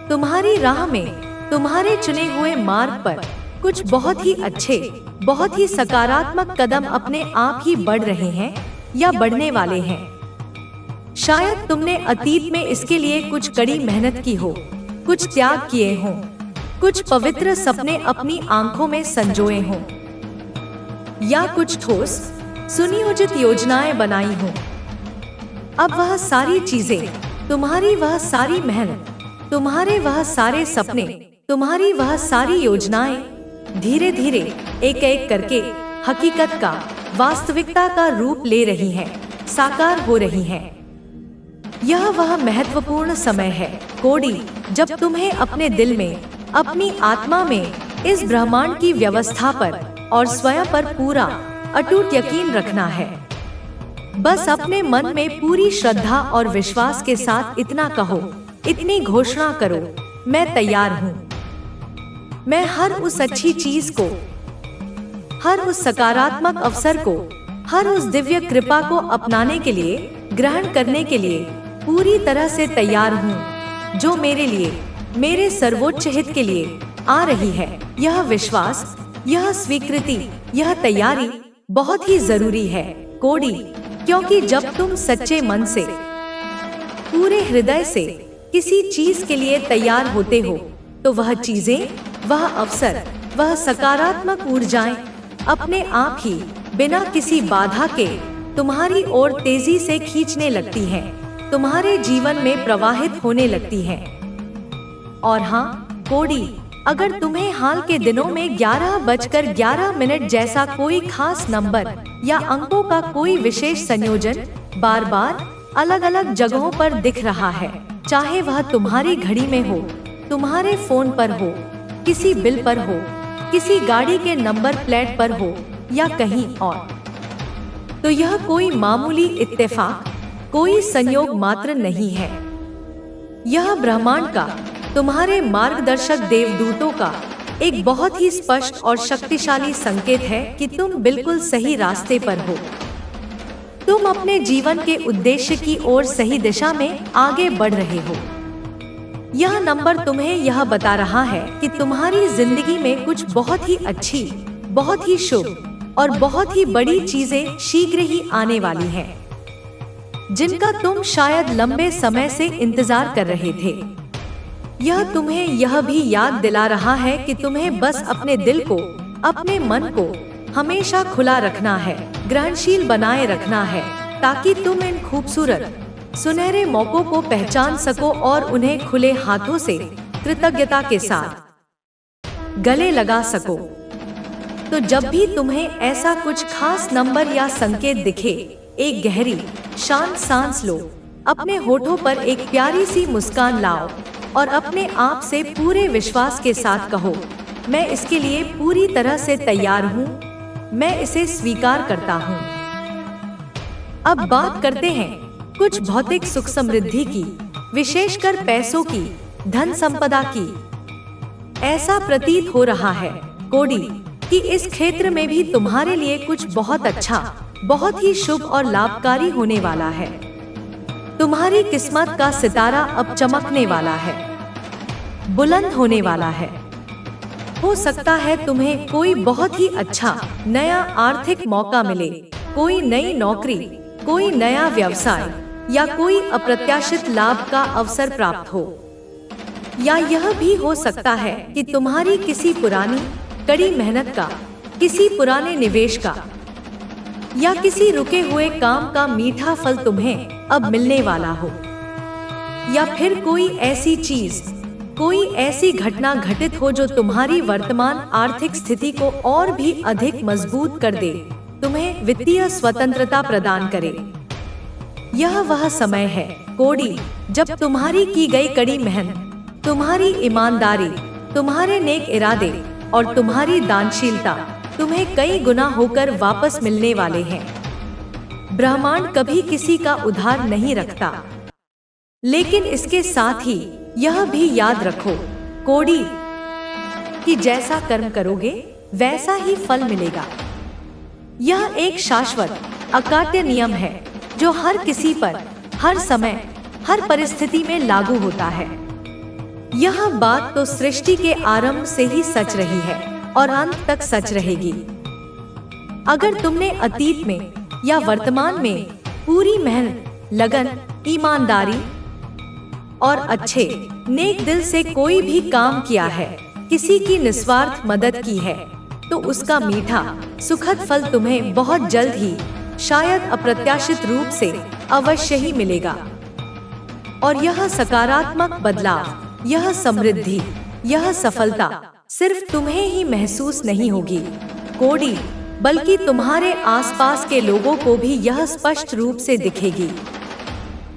तुम्हारी राह में, तुम्हारे चुने हुए मार्ग पर कुछ बहुत ही अच्छे, बहुत ही सकारात्मक कदम अपने आप ही बढ़ रहे हैं या बढ़ने वाले हैं। शायद तुमने अतीत में इसके लिए कुछ कड़ी मेहनत की हो, कुछ त्याग किए हों, कुछ पवित्र सपने अपनी आंखों में संजोए हों, या कुछ ठोस सुनियोजित योजनाएं बनाई हों। अब वह सारी चीजें, तुम्हारी वह सारी मेहनत, तुम्हारे वह सारे सपने, तुम्हारी वह सारी योजनाएं धीरे धीरे एक एक करके हकीकत का, वास्तविकता का रूप ले रही हैं, साकार हो रही हैं। यह वह महत्वपूर्ण समय है कोडी, जब तुम्हें अपने दिल में, अपनी आत्मा में, इस ब्रह्मांड की व्यवस्था पर और स्वयं पर पूरा अटूट यकीन रखना है। बस अपने मन में पूरी श्रद्धा और विश्वास के साथ इतना कहो, इतनी घोषणा करो, मैं तैयार हूँ। मैं हर उस अच्छी चीज को, हर उस सकारात्मक अवसर को, हर उस दिव्य कृपा को अपनाने के लिए, ग्रहण करने के लिए पूरी तरह से तैयार हूँ, जो मेरे लिए, मेरे सर्वोच्च हित के लिए आ रही है। यह विश्वास, यह स्वीकृति, यह तैयारी बहुत ही जरूरी है कोडी, क्योंकि जब तुम सच्चे मन से, पूरे हृदय से किसी चीज के लिए तैयार होते हो, तो वह चीजें, वह अवसर, वह सकारात्मक ऊर्जाएं अपने आप ही बिना किसी बाधा के तुम्हारी ओर तेजी से खींचने लगती हैं, तुम्हारे जीवन में प्रवाहित होने लगती हैं। और हाँ कोडी, अगर तुम्हें हाल के दिनों में 11:11 जैसा कोई खास नंबर या अंकों का कोई विशेष संयोजन बार बार अलग अलग जगहों पर दिख रहा है, चाहे वह तुम्हारी घड़ी में हो, तुम्हारे फोन पर हो, किसी बिल पर हो, किसी गाड़ी के नंबर प्लेट पर हो या कहीं और, तो यह कोई मामूली इत्तेफाक, कोई संयोग मात्र नहीं है। यह ब्रह्मांड का, तुम्हारे मार्गदर्शक देवदूतों का एक बहुत ही स्पष्ट और शक्तिशाली संकेत है कि तुम बिल्कुल सही रास्ते पर हो। तुम अपने जीवन के उद्देश्य की ओर सही दिशा में आगे बढ़ रहे हो। यह नंबर तुम्हें यह बता रहा है कि तुम्हारी जिंदगी में कुछ बहुत ही अच्छी, बहुत ही शुभ और बहुत ही बड़ी चीजें शीघ्र ही आने वाली हैं, जिनका तुम शायद लंबे समय से इंतजार कर रहे थे। यह तुम्हें यह भी याद दिला रहा है कि तुम्हें बस अपने दिल को, अपने मन को हमेशा खुला रखना है, ग्रहणशील बनाए रखना है, ताकि तुम इन खूबसूरत, सुनहरे मौकों को पहचान सको और उन्हें खुले हाथों से कृतज्ञता के साथ गले लगा सको। तो जब भी तुम्हें ऐसा कुछ खास नंबर या संकेत दिखे, एक गहरी, शांत सांस लो, अपने होठों पर एक प्यारी सी मुस्कान लाओ और अपने आप से पूरे विश्वास के साथ कहो, मैं इसके लिए पूरी तरह से तैयार हूँ, मैं इसे स्वीकार करता हूँ। अब बात करते हैं कुछ भौतिक सुख समृद्धि की, विशेषकर पैसों की, धन संपदा की। ऐसा प्रतीत हो रहा है कोडी कि इस क्षेत्र में भी तुम्हारे लिए कुछ बहुत अच्छा, बहुत ही शुभ और लाभकारी होने वाला है। तुम्हारी किस्मत का सितारा अब चमकने वाला है, बुलंद होने वाला है। हो सकता है तुम्हें कोई बहुत ही अच्छा नया आर्थिक मौका मिले, कोई नई नौकरी, कोई नया व्यवसाय या कोई अप्रत्याशित लाभ का अवसर प्राप्त हो। या यह भी हो सकता है कि तुम्हारी किसी पुरानी कड़ी मेहनत का, किसी पुराने निवेश का या किसी रुके हुए काम का मीठा फल तुम्हें अब मिलने वाला हो। या फिर कोई ऐसी चीज, कोई ऐसी घटना घटित हो जो तुम्हारी वर्तमान आर्थिक स्थिति को और भी अधिक मजबूत कर दे, तुम्हें वित्तीय स्वतंत्रता प्रदान करे। यह वह समय है कोडी जब तुम्हारी की गई कड़ी मेहनत, तुम्हारी ईमानदारी, तुम्हारे नेक इरादे और तुम्हारी दानशीलता तुम्हें कई गुना होकर वापस मिलने वाले हैं। ब्रह्मांड कभी किसी का उधार नहीं रखता, लेकिन इसके साथ ही यह भी याद रखो कोडी कि जैसा कर्म करोगे वैसा ही फल मिलेगा। यह एक शाश्वत, अकाट्य नियम है जो हर किसी पर, हर समय, हर परिस्थिति में लागू होता है। यह बात तो सृष्टि के आरंभ से ही सच रही है और अंत तक सच रहेगी। अगर तुमने अतीत में या वर्तमान में पूरी मेहनत, लगन ईमानदारी और अच्छे नेक दिल से कोई भी काम किया है, किसी की निस्वार्थ मदद की है, तो उसका मीठा सुखद फल तुम्हें बहुत जल्द ही, शायद अप्रत्याशित रूप से अवश्य ही मिलेगा। और यह सकारात्मक बदलाव, यह समृद्धि, यह सफलता सिर्फ तुम्हें ही महसूस नहीं होगी कोड़ी, बल्कि तुम्हारे आसपास के लोगों को भी यह स्पष्ट रूप से दिखेगी।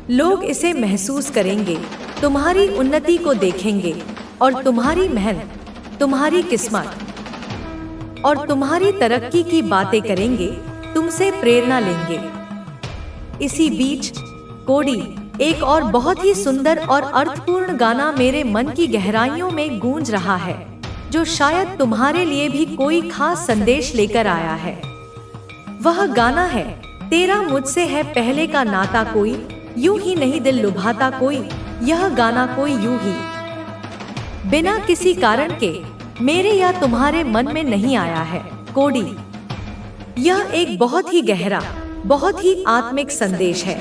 लोग इसे महसूस करेंगे, तुम्हारी उन्नति को देखेंगे और तुम्हारी मेहनत, तुम्हारी किस्मत और तुम्हारी तरक्की की बातें करेंगे, तुमसे प्रेरणा लेंगे। इसी बीच कोड़ी, एक और बहुत ही सुंदर और अर्थपूर्ण गाना मेरे मन की गहराइयों में गूंज रहा है, जो शायद तुम्हारे लिए भी कोई खास संदेश लेकर आया है। वह गाना है, तेरा मुझसे है पहले का नाता कोई, यूं ही नहीं दिल लुभाता कोई। यह गाना कोई यूं ही बिना किसी कारण के मेरे या तुम्हारे मन में नहीं आया है कोड़ी। यह एक बहुत ही गहरा, बहुत ही आत्मिक संदेश है।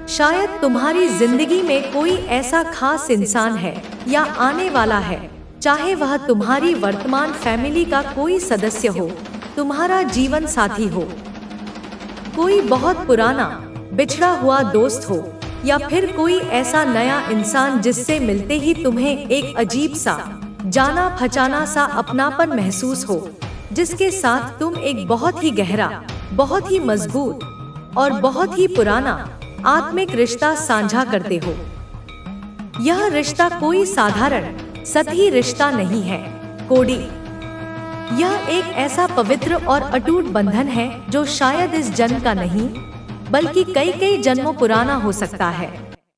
शायद तुम्हारी जिंदगी में कोई ऐसा खास इंसान है या आने वाला है, चाहे वह तुम्हारी वर्तमान फैमिली का कोई सदस्य हो, तुम्हारा जीवन साथी हो, कोई बहुत पुराना बिछड़ा हुआ दोस्त हो, या फिर कोई ऐसा नया इंसान जिससे मिलते ही तुम्हें एक अजीब सा, जाना पहचाना सा अपनापन महसूस हो, जिसके साथ तुम एक बहुत ही गहरा, बहुत ही मजबूत और बहुत ही पुराना आत्मिक रिश्ता साझा करते हो। यह रिश्ता कोई साधारण सतही रिश्ता नहीं है कोड़ी। यह एक ऐसा पवित्र और अटूट बंधन है जो शायद इस जन्म का नहीं, बल्कि कई कई जन्मों पुराना हो सकता है।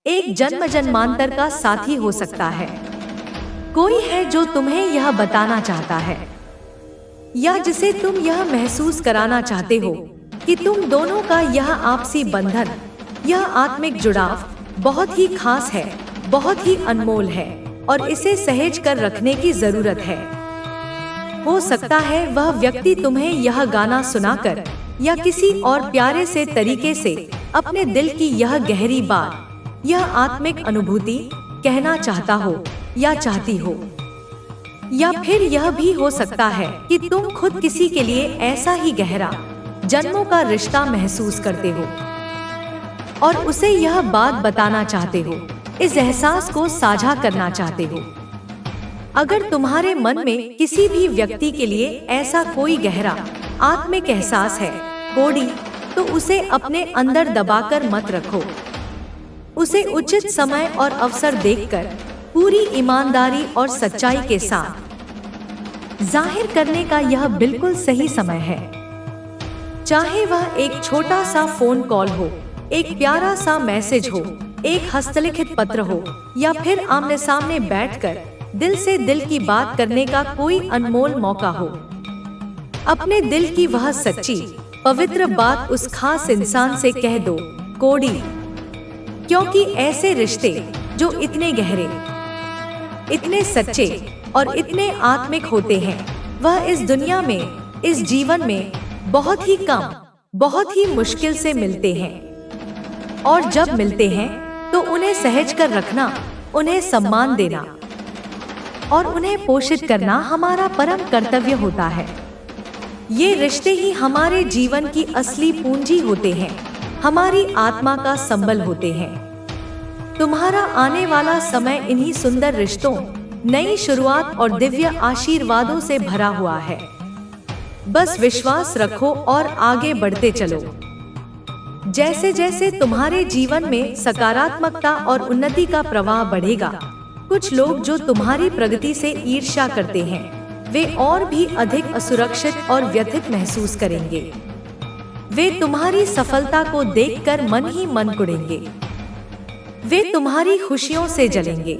एक जन्म जन्मांतर का साथी हो सकता है। कोई है जो तुम्हें यह बताना चाहता है, या जिसे तुम यह महसूस कराना चाहते हो कि तुम दोनों का यह आपसी बंधन, यह आत्मिक जुड़ाव बहुत ही खास है, बहुत ही अनमोल है और इसे सहेज कर रखने की जरूरत है। हो सकता है वह व्यक्ति तुम्हें यह गाना सुनाकर या किसी और प्यारे से तरीके से अपने दिल की यह गहरी बात, यह आत्मिक अनुभूति कहना चाहता हो या चाहती हो। या फिर यह भी हो सकता है कि तुम खुद किसी के लिए ऐसा ही गहरा, जन्मों का रिश्ता महसूस करते हो और उसे यह बात बताना चाहते हो, इस एहसास को साझा करना चाहते हो। अगर तुम्हारे मन में किसी भी व्यक्ति के लिए ऐसा कोई गहरा आत्मिक एहसास है कोड़ी, तो उसे अपने अंदर दबाकर मत रखो। उसे उचित समय और अवसर देखकर पूरी ईमानदारी और सच्चाई के साथ जाहिर करने का यह बिल्कुल सही समय है। चाहे वह एक छोटा सा फोन कॉल हो, एक प्यारा सा मैसेज हो, एक हस्तलिखित पत्र हो, या फिर आमने सामने बैठकर दिल से दिल की बात करने का कोई अनमोल मौका हो। अपने दिल की वह सच्ची पवित्र बात उस खास इंसान से कह दो कोड़ी, क्योंकि ऐसे रिश्ते जो इतने गहरे, इतने सच्चे और इतने आत्मिक होते हैं, वह इस दुनिया में, इस जीवन में बहुत ही कम, बहुत ही मुश्किल से मिलते हैं। और जब मिलते हैं तो उन्हें सहेज कर रखना, उन्हें सम्मान देना और उन्हें पोषित करना हमारा परम कर्तव्य होता है। ये रिश्ते ही हमारे जीवन की असली पूंजी होते हैं, हमारी आत्मा का संबल होते हैं। तुम्हारा आने वाला समय इन्हीं सुंदर रिश्तों, नई शुरुआत और दिव्य आशीर्वादों से भरा हुआ है। बस विश्वास रखो और आगे बढ़ते चलो। जैसे जैसे तुम्हारे जीवन में सकारात्मकता और उन्नति का प्रवाह बढ़ेगा, कुछ लोग जो तुम्हारी प्रगति से ईर्ष्या करते हैं, वे और भी अधिक असुरक्षित और व्यथित महसूस करेंगे। वे तुम्हारी सफलता को देखकर मन ही मन कुढ़ेंगे। वे तुम्हारी खुशियों से जलेंगे।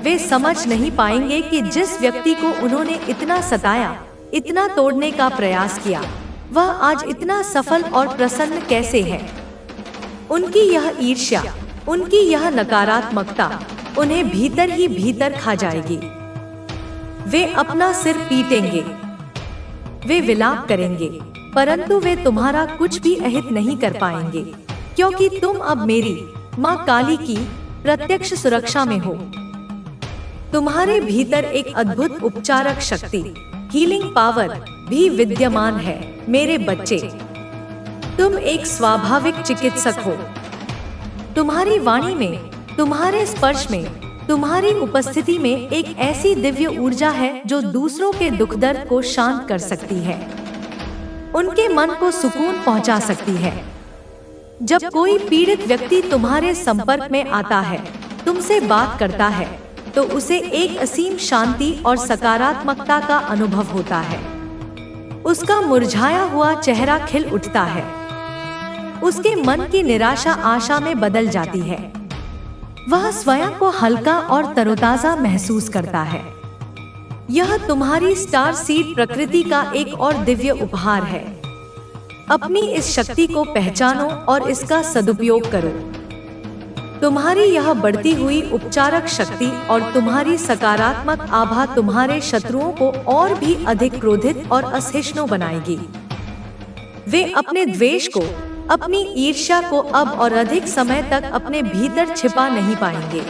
वे समझ नहीं पाएंगे कि जिस व्यक्ति को उन्होंने इतना सताया, इतना तोड़ने का प्रयास किया, वह आज इतना सफल और प्रसन्न कैसे है। उनकी यह ईर्ष्या, उनकी यह नकारात्मकता उन्हें भीतर ही भीतर खा जाएगी। वे अपना सिर पीटेंगे, वे विलाप करेंगे, परंतु वे तुम्हारा कुछ भी अहित नहीं कर पाएंगे, क्योंकि तुम अब मेरी माँ काली की प्रत्यक्ष सुरक्षा में हो। तुम्हारे भीतर एक अद्भुत उपचारक शक्ति, हीलिंग पावर भी विद्यमान है मेरे बच्चे। तुम एक स्वाभाविक चिकित्सक हो। तुम्हारी वाणी में, तुम्हारे स्पर्श में, तुम्हारी उपस्थिति में एक ऐसी दिव्य ऊर्जा है जो दूसरों के दुख दर्द को शांत कर सकती है, उनके मन को सुकून पहुंचा सकती है। जब कोई पीड़ित व्यक्ति तुम्हारे संपर्क में आता है, तुमसे बात करता है, तो उसे एक असीम शांति और सकारात्मकता का अनुभव होता है। उसका मुरझाया हुआ चेहरा खिल उठता है। उसके मन की निराशा आशा में बदल जाती है। वह स्वयं को हल्का और तरोताजा महसूस करता है। यह तुम्हारी स्टार सीड प्रकृति का एक और दिव्य उपहार है। अपनी इस शक्ति को पहचानो और इसका सदुपयोग करो। तुम्हारी यह बढ़ती हुई उपचारक शक्ति और तुम्हारी सकारात्मक आभा तुम्हारे शत्रुओं को और भी अधिक क्रोधित और असहिष्णु बनाएगी। वे अपने द्वेष को, अपनी ईर्ष्या को अब और अधिक समय तक अपने भीतर छिपा नहीं पाएंगे।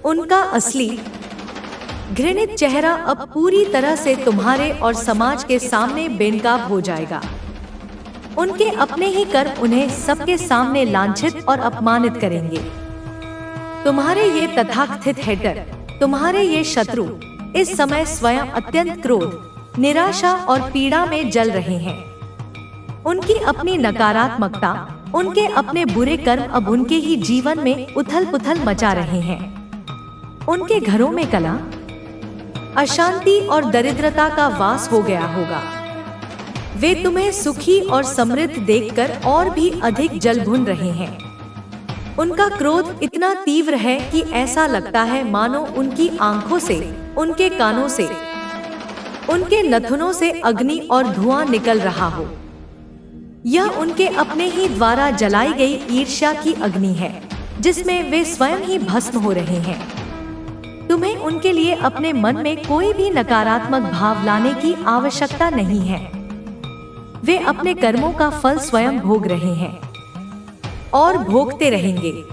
उनका असली घृणित चेहरा अब पूरी तरह से तुम्हारे और समाज के सामने बेनकाब हो जाएगा। उनके अपने ही कर्म उन्हें सबके सामने लांछित और अपमानित करेंगे। तुम्हारे ये तथाकथित हेटर, तुम्हारे ये शत्रु इस समय स्वयं अत्यंत क्रोध, निराशा और पीड़ा में जल रहे हैं। उनकी अपनी नकारात्मकता, उनके अपने बुरे कर्म अब उनके ही जीवन में उथल-पुथल मचा रहे हैं। उनके घरों में कलह, अशांति और दरिद्रता का वास हो गया होगा। वे तुम्हें सुखी और समृद्ध देखकर और भी अधिक जल भुन रहे हैं। उनका क्रोध इतना तीव्र है कि ऐसा लगता है मानो उनकी आंखों से, उनके कानों से, उनके नथुनों से अग्नि और धुआं निकल रहा हो। यह उनके अपने ही द्वारा जलाई गई ईर्ष्या की अग्नि है, जिसमें वे स्वयं ही भस्म हो रहे हैं। तुम्हें उनके लिए अपने मन में कोई भी नकारात्मक भाव लाने की आवश्यकता नहीं है। वे अपने कर्मों का फल स्वयं भोग रहे हैं और भोगते रहेंगे।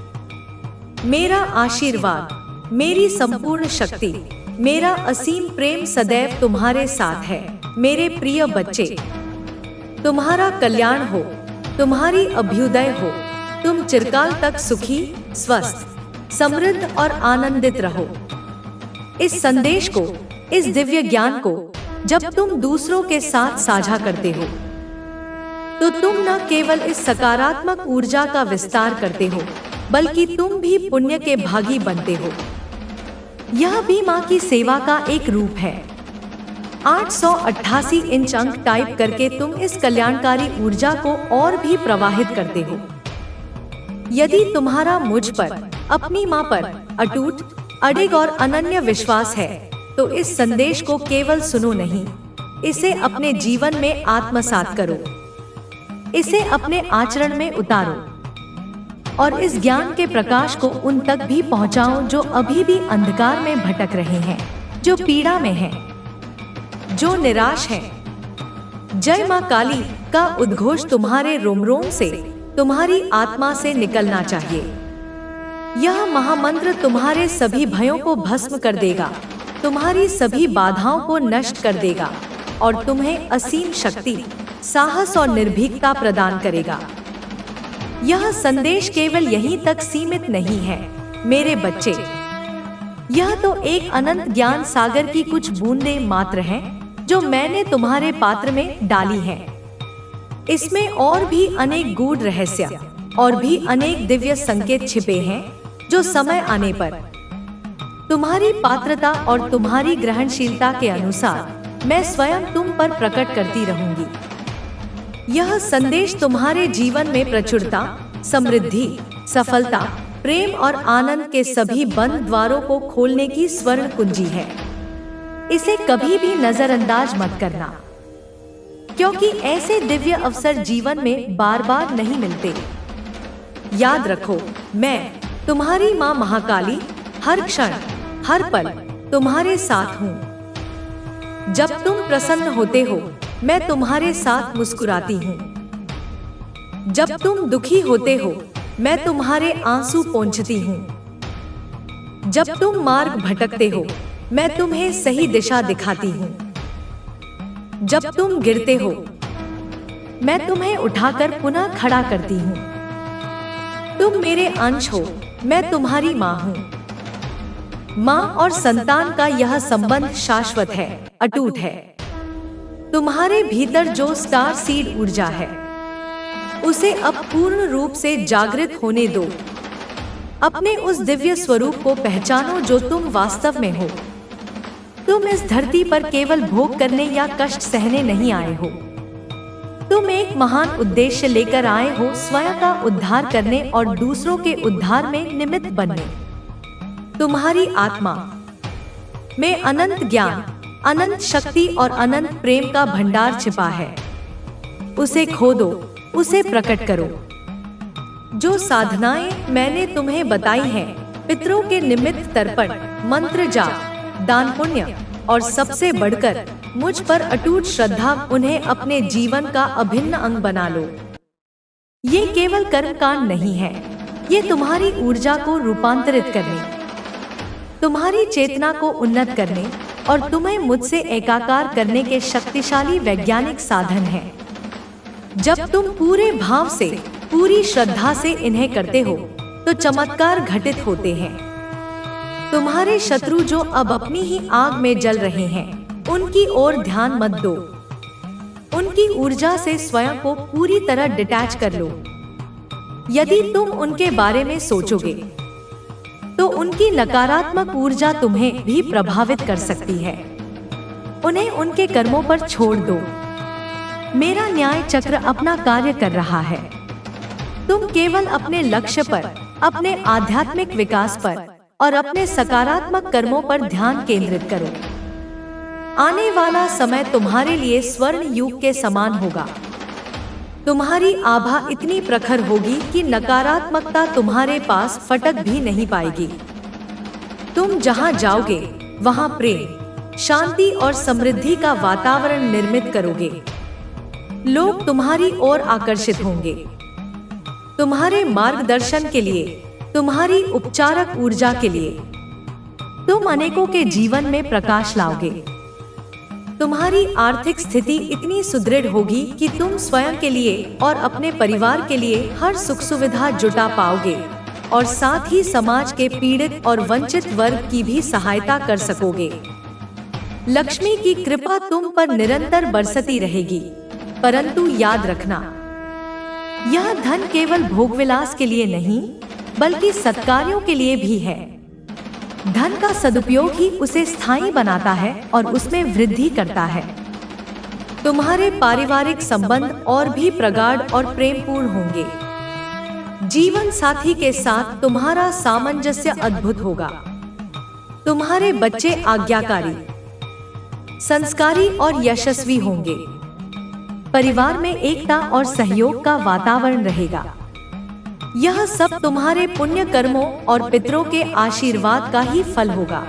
मेरा आशीर्वाद, मेरी संपूर्ण शक्ति, मेरा असीम प्रेम सदैव तुम्हारे साथ है मेरे प्रिय बच्चे। तुम्हारा कल्याण हो, तुम्हारी अभ्युदय हो। तुम चिरकाल तक सुखी, स्वस्थ, समृद्ध और आनंदित रहो। इस संदेश को, इस दिव्य ज्ञान को जब तुम दूसरों के साथ साझा करते हो, तो तुम न केवल इस सकारात्मक ऊर्जा का विस्तार करते हो, बल्कि तुम भी पुण्य के भागी बनते हो। यह भी माँ की सेवा का एक रूप है। 888 इंच अंक टाइप करके तुम इस कल्याणकारी ऊर्जा को और भी प्रवाहित करते हो। यदि तुम्हारा मुझ पर, अपनी माँ पर अटूट, अडिग और अनन्य विश्वास है, तो इस संदेश को केवल सुनो नहीं, इसे अपने जीवन में आत्मसात करो। इसे अपने आचरण में उतारो और इस ज्ञान के प्रकाश को उन तक भी पहुंचाओ जो अभी भी अंधकार में भटक रहे हैं, जो पीड़ा में हैं, जो निराश हैं। जय मां काली का उद्घोष तुम्हारे रोम रोम से, तुम्हारी आत्मा से निकलना चाहिए। यह महामंत्र तुम्हारे सभी भयों को भस्म कर देगा, तुम्हारी सभी बाधाओं को नष्ट कर देगा और तुम्हें असीम शक्ति, साहस और निर्भीकता प्रदान करेगा। यह संदेश केवल यहीं तक सीमित नहीं है मेरे बच्चे। यह तो एक अनंत ज्ञान सागर की कुछ बूंदें मात्र हैं जो मैंने तुम्हारे पात्र में डाली हैं। इसमें और भी अनेक गूढ़ रहस्य और भी अनेक दिव्य संकेत छिपे हैं जो समय आने पर तुम्हारी पात्रता और तुम्हारी ग्रहणशीलता के अनुसार मैं स्वयं तुम पर प्रकट करती रहूंगी। यह संदेश तुम्हारे जीवन में प्रचुरता, समृद्धि, सफलता, प्रेम और आनंद के सभी बंद द्वारों को खोलने की स्वर्ण कुंजी है। इसे कभी भी नजरअंदाज मत करना, क्योंकि ऐसे दिव्य अवसर जीवन में बार बार नहीं मिलते। याद रखो, मैं तुम्हारी माँ महाकाली हर क्षण, हर पल तुम्हारे साथ हूँ। जब तुम प्रसन्न होते हो, मैं तुम्हारे साथ मुस्कुराती हूँ। जब तुम दुखी होते हो, मैं तुम्हारे आंसू पोंछती हूँ। जब तुम मार्ग भटकते हो, मैं तुम्हें सही दिशा दिखाती हूँ। जब तुम गिरते हो, मैं तुम्हें उठाकर पुनः खड़ा करती हूँ। तुम मेरे अंश हो, मैं तुम्हारी माँ हूँ। माँ और संतान का यह संबंध शाश्वत है, अटूट है। तुम्हारे भीतर जो स्टार सीड ऊर्जा है, उसे अब पूर्ण रूप से जागृत होने दो। अपने उस दिव्य स्वरूप को पहचानो जो तुम वास्तव में हो। तुम इस धरती पर केवल भोग करने या कष्ट सहने नहीं आए हो। तुम एक महान उद्देश्य लेकर आए हो, स्वयं का उद्धार करने और दूसरों के उद्धार में निमित्त बनने। तुम्हारी आत्मा में अनंत ज्ञान, अनंत शक्ति और अनंत प्रेम का भंडार छिपा है। उसे खोदो, उसे प्रकट करो। जो साधनाएं मैंने तुम्हें बताई हैं, पितरों के निमित्त तर्पण, मंत्र जाप, दान पुण्य और सबसे बढ़कर मुझ पर अटूट श्रद्धा, उन्हें अपने जीवन का अभिन्न अंग बना लो। ये केवल कर्मकांड नहीं है, ये तुम्हारी ऊर्जा को रूपांतरित करने, तुम्हारी चेतना को उन्नत करने और तुम्हें मुझसे एकाकार करने के शक्तिशाली वैज्ञानिक साधन है। जब तुम पूरे भाव से, पूरी श्रद्धा से इन्हें करते हो, तो चमत्कार घटित होते हैं। तुम्हारे शत्रु जो अब अपनी ही आग में जल रहे हैं, उनकी ओर ध्यान मत दो। उनकी ऊर्जा से स्वयं को पूरी तरह डिटैच कर लो। यदि तुम उनके बारे में सोचोगे, तो उनकी नकारात्मक ऊर्जा तुम्हें भी प्रभावित कर सकती है। उन्हें उनके कर्मों पर छोड़ दो। मेरा न्याय चक्र अपना कार्य कर रहा है। तुम केवल अपने लक्ष्य पर, अपने आध्यात्मिक विकास पर और अपने सकारात्मक कर्मों पर ध्यान केंद्रित करो। आने वाला समय तुम्हारे लिए स्वर्ण युग के समान होगा। तुम्हारी आभा इतनी प्रखर होगी कि नकारात्मकता तुम्हारे पास फटक भी नहीं पाएगी। तुम जहां जाओगे, वहां प्रेम, शांति और समृद्धि का वातावरण निर्मित करोगे। लोग तुम्हारी ओर आकर्षित होंगे। तुम्हारे मार्गदर्शन के लिए, तुम्हारी उपचारक ऊर्जा के लिए तुम अनेकों के जीवन में प्रकाश लाओगे। तुम्हारी आर्थिक स्थिति इतनी सुदृढ़ होगी कि तुम स्वयं के लिए और अपने परिवार के लिए हर सुख सुविधा जुटा पाओगे और साथ ही समाज के पीड़ित और वंचित वर्ग की भी सहायता कर सकोगे। लक्ष्मी की कृपा तुम पर निरंतर बरसती रहेगी। परंतु याद रखना, यह धन केवल भोगविलास के लिए नहीं, बल्कि सत्कार्यों के लिए भी है। धन का सदुपयोग ही उसे स्थायी बनाता है और उसमें वृद्धि करता है। तुम्हारे पारिवारिक संबंध और भी प्रगाढ़ और प्रेमपूर्ण होंगे। जीवन साथी के साथ तुम्हारा सामंजस्य अद्भुत होगा। तुम्हारे बच्चे आज्ञाकारी, संस्कारी और यशस्वी होंगे। परिवार में एकता और सहयोग का वातावरण रहेगा। यह सब तुम्हारे पुण्य कर्मों और पितरों के आशीर्वाद का ही फल होगा।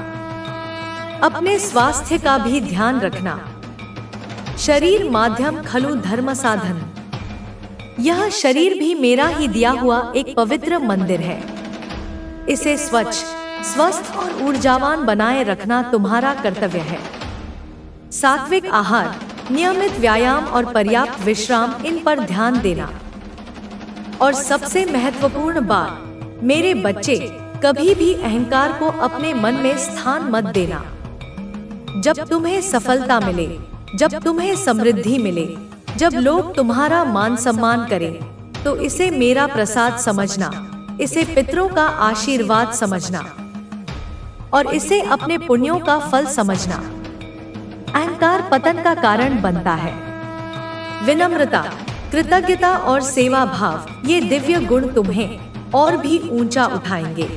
अपने स्वास्थ्य का भी ध्यान रखना। शरीर माध्यम खलु धर्म साधन। यह शरीर भी मेरा ही दिया हुआ एक पवित्र मंदिर है। इसे स्वच्छ, स्वस्थ और ऊर्जावान बनाए रखना तुम्हारा कर्तव्य है। सात्विक आहार, नियमित व्यायाम और पर्याप्त विश्राम, इन पर ध्यान देना। और सबसे महत्वपूर्ण बात, मेरे बच्चे, कभी भी अहंकार को अपने मन में स्थान मत देना। जब तुम्हें सफलता मिले, जब तुम्हें समृद्धि मिले, जब लोग तुम्हारा मान सम्मान करें, तो इसे मेरा प्रसाद समझना, इसे पितरों का आशीर्वाद समझना और इसे अपने पुण्यों का फल समझना। अहंकार पतन का कारण बनता है। विनम्रता, कृतज्ञता और सेवा भाव, ये दिव्य गुण तुम्हें और भी ऊंचा उठाएंगे।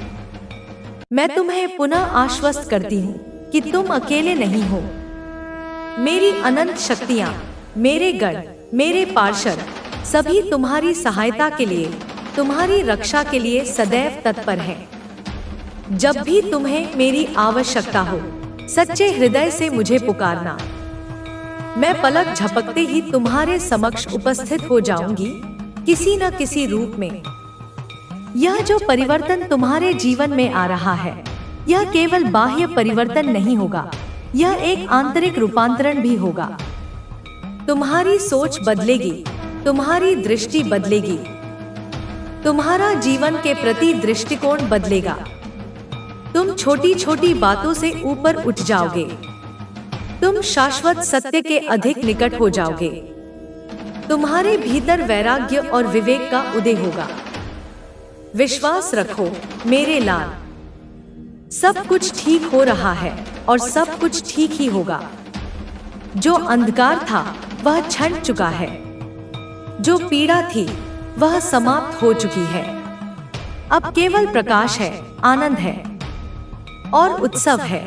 मैं तुम्हें पुनः आश्वस्त करती हूँ कि तुम अकेले नहीं हो। मेरी अनंत शक्तियाँ, मेरे गण, मेरे पार्षद, सभी तुम्हारी सहायता के लिए, तुम्हारी रक्षा के लिए सदैव तत्पर हैं। जब भी तुम्हें मेरी आवश्यकता हो, सच्चे हृदय से मुझे पुकारना। मैं पलक झपकते ही तुम्हारे समक्ष उपस्थित हो जाऊंगी किसी न किसी रूप में। यह जो परिवर्तन तुम्हारे जीवन में आ रहा है, यह केवल बाह्य परिवर्तन नहीं होगा, यह एक आंतरिक रूपांतरण भी होगा। तुम्हारी सोच बदलेगी, तुम्हारी दृष्टि बदलेगी, तुम्हारा जीवन के प्रति दृष्टिकोण बदलेगा। तुम छोटी छोटी बातों से ऊपर उठ जाओगे, तुम शाश्वत सत्य के अधिक निकट हो जाओगे। तुम्हारे भीतर वैराग्य और विवेक का उदय होगा। विश्वास रखो मेरे लाल, सब कुछ ठीक हो रहा है और सब कुछ ठीक ही होगा। जो अंधकार था वह छंट चुका है, जो पीड़ा थी वह समाप्त हो चुकी है। अब केवल प्रकाश है, आनंद है और उत्सव है।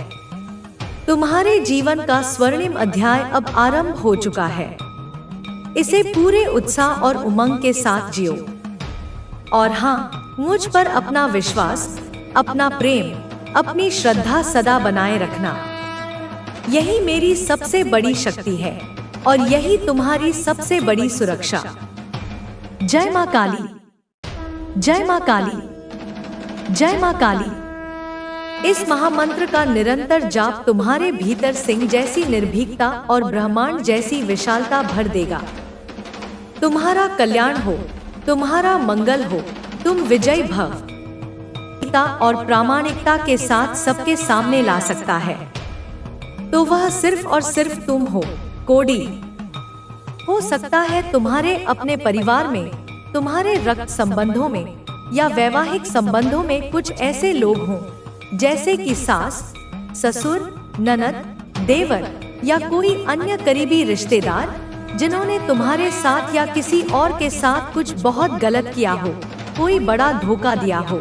तुम्हारे जीवन का स्वर्णिम अध्याय अब आरंभ हो चुका है। इसे पूरे उत्साह और उमंग के साथ जियो। और हाँ, मुझ पर अपना विश्वास, अपना प्रेम, अपनी श्रद्धा सदा बनाए रखना। यही मेरी सबसे बड़ी शक्ति है और यही तुम्हारी सबसे बड़ी सुरक्षा। जय मां काली, जय मां काली, जय मां काली। इस महामंत्र का निरंतर जाप तुम्हारे भीतर सिंह जैसी निर्भीकता और ब्रह्मांड जैसी विशालता भर देगा। तुम्हारा कल्याण हो, तुम्हारा मंगल हो, तुम विजयी भव और प्रामाणिकता के साथ सबके सामने ला सकता है तो वह सिर्फ और सिर्फ तुम हो। कोडी हो सकता है तुम्हारे अपने परिवार में, तुम्हारे रक्त संबंधों में या वैवाहिक संबंधों में कुछ ऐसे लोग हों, जैसे कि सास, ससुर, ननद, देवर या कोई अन्य करीबी रिश्तेदार, जिन्होंने तुम्हारे साथ या किसी और के साथ कुछ बहुत गलत किया हो, कोई बड़ा धोखा दिया हो,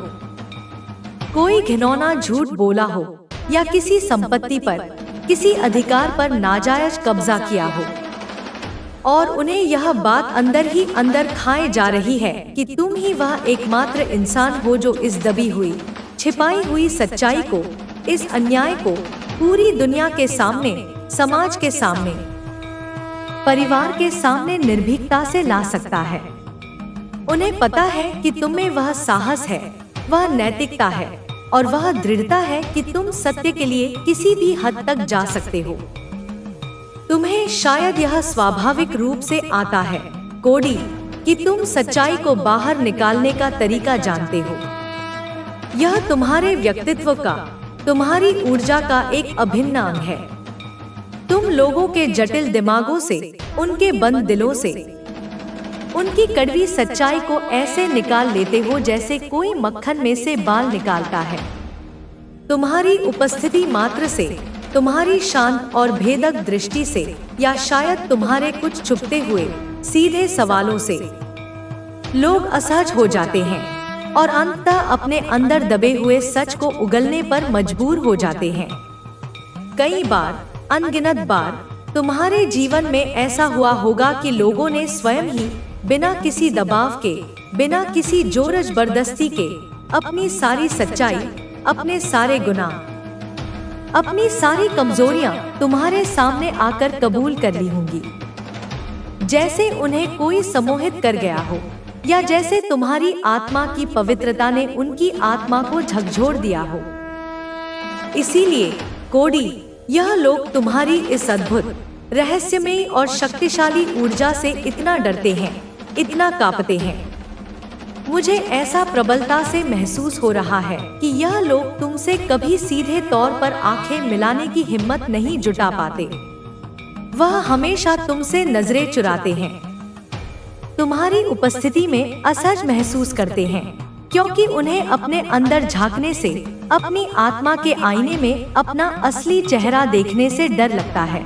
कोई घिनौना झूठ बोला हो या किसी संपत्ति पर, किसी अधिकार पर नाजायज कब्जा किया हो और उन्हें यह बात अंदर ही अंदर खाए जा रही है कि तुम ही वह एकमात्र इंसान हो जो इस दबी हुई, छिपाई हुई सच्चाई को, इस अन्याय को पूरी दुनिया के सामने, समाज के सामने, परिवार के सामने निर्भीकता से ला सकता है। उन्हें पता है कि तुम में वह साहस है, वह नैतिकता है और वह दृढ़ता है कि तुम सत्य के लिए किसी भी हद तक जा सकते हो। तुम्हें शायद यह स्वाभाविक रूप से आता है कोडी कि तुम सच्चाई को बाहर निकालने का तरीका जानते हो। यह तुम्हारे व्यक्तित्व का, तुम्हारी ऊर्जा का एक अभिन्न अंग है। तुम लोगों के जटिल दिमागों से, उनके बंद दिलों से, उनकी कड़वी सच्चाई को ऐसे निकाल लेते हो जैसे कोई मक्खन में से बाल निकालता है। तुम्हारी उपस्थिति मात्र से, तुम्हारी शांत और भेदक दृष्टि से या शायद तुम्हारे कुछ छुपते हुए सीधे सवालों से लोग असहज हो जाते हैं और अंततः अपने अंदर दबे हुए सच को उगलने पर मजबूर हो जाते हैं। कई बार, अनगिनत बार तुम्हारे जीवन में ऐसा हुआ होगा कि लोगों ने स्वयं ही बिना किसी दबाव के, बिना किसी जोर जबरदस्ती के अपनी सारी सच्चाई, अपने सारे गुनाह, अपनी सारी कमजोरियां तुम्हारे सामने आकर कबूल कर ली होंगी। जैसे उन्हें कोई सम्मोहित कर गया हो या जैसे तुम्हारी आत्मा की पवित्रता ने उनकी आत्मा को झकझोर दिया हो। इसीलिए कोडी, यह लोग तुम्हारी इस अद्भुत, रहस्यमयी और शक्तिशाली ऊर्जा से इतना डरते हैं, इतना कांपते हैं। मुझे ऐसा प्रबलता से महसूस हो रहा है कि यह लोग तुमसे कभी सीधे तौर पर आंखें मिलाने की हिम्मत नहीं जुटा पाते। वह हमेशा तुमसे नजरें चुराते हैं, तुम्हारी उपस्थिति में असहज महसूस करते हैं, क्योंकि उन्हें अपने अंदर झांकने से, अपनी आत्मा के आईने में अपना असली चेहरा देखने से डर लगता है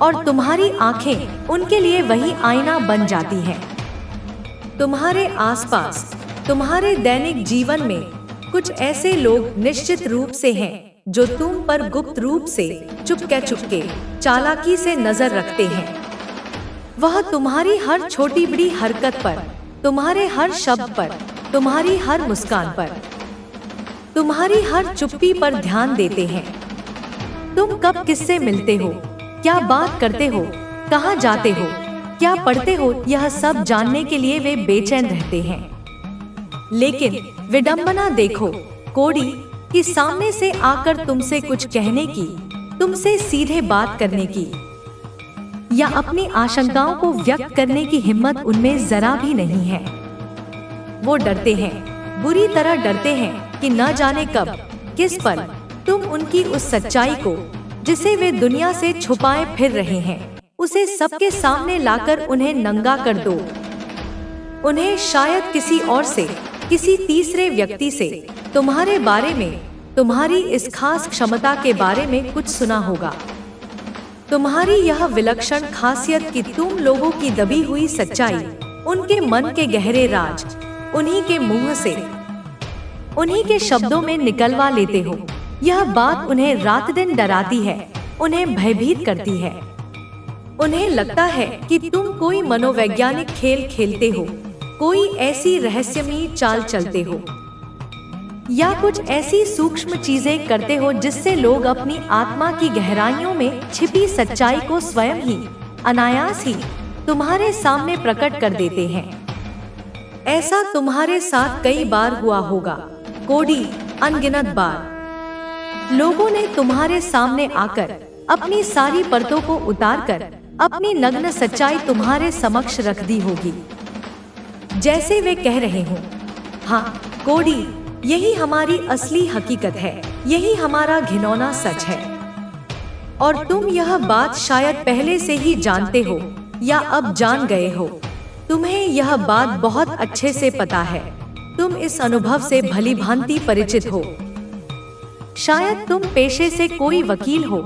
और तुम्हारी आंखें उनके लिए वही आईना बन जाती हैं। तुम्हारे आसपास, तुम्हारे दैनिक जीवन में कुछ ऐसे लोग निश्चित रूप से हैं जो तुम पर गुप्त रूप से, चुपके चालाकी से नजर रखते हैं। वह तुम्हारी हर छोटी बड़ी हरकत पर, तुम्हारे हर शब्द पर, तुम्हारी हर मुस्कान पर, तुम्हारी हर चुप्पी पर ध्यान देते हैं। तुम कब किससे मिलते हो, क्या बात करते हो, कहाँ जाते हो, क्या पढ़ते हो, यह सब जानने के लिए वे बेचैन रहते हैं। लेकिन विडंबना देखो, कोड़ी कि सामने से आकर तुमसे कुछ कहने की, तुमसे सीधे बात करने की या अपनी आशंकाओं को व्यक्त करने की हिम्मत उनमें जरा भी नहीं है। वो डरते हैं, बुरी तरह डरते हैं कि न जाने कब किस पल तुम उनकी उस सच्चाई को जिसे वे दुनिया से छुपाए फिर रहे हैं, उसे सबके सामने लाकर उन्हें नंगा कर दो। उन्हें शायद किसी और से, किसी तीसरे व्यक्ति से तुम्हारे बारे में, तुम्हारी इस खास क्षमता के बारे में कुछ सुना होगा। तुम्हारी यह विलक्षण खासियत कि तुम लोगों की दबी हुई सच्चाई, उनके मन के गहरे राज उन्हीं के मुंह से, उन्हीं के शब्दों में निकलवा लेते हो। यह बात उन्हें रात दिन डराती है, उन्हें भयभीत करती है। उन्हें लगता है कि तुम कोई मनोवैज्ञानिक खेल खेलते हो, कोई ऐसी रहस्यमयी चाल चलते हो या कुछ ऐसी सूक्ष्म चीजें करते हो जिससे लोग अपनी आत्मा की गहराइयों में छिपी सच्चाई को स्वयं ही, अनायास ही तुम्हारे सामने प्रकट कर देते हैं। ऐसा तुम्हारे साथ कई बार हुआ होगा कोडी, अनगिनत बार। लोगों ने तुम्हारे सामने आकर अपनी सारी परतों को उतारकर अपनी नग्न सच्चाई तुम्हारे समक्ष रख दी होगी, जैसे वे कह रहे हों, हाँ कोडी, यही हमारी असली हकीकत है, यही हमारा घिनौना सच है। और तुम यह बात शायद पहले से ही जानते हो या अब जान गए हो। तुम्हें यह बात बहुत अच्छे से पता है, तुम इस अनुभव से भली भांति परिचित हो। शायद तुम पेशे से कोई वकील हो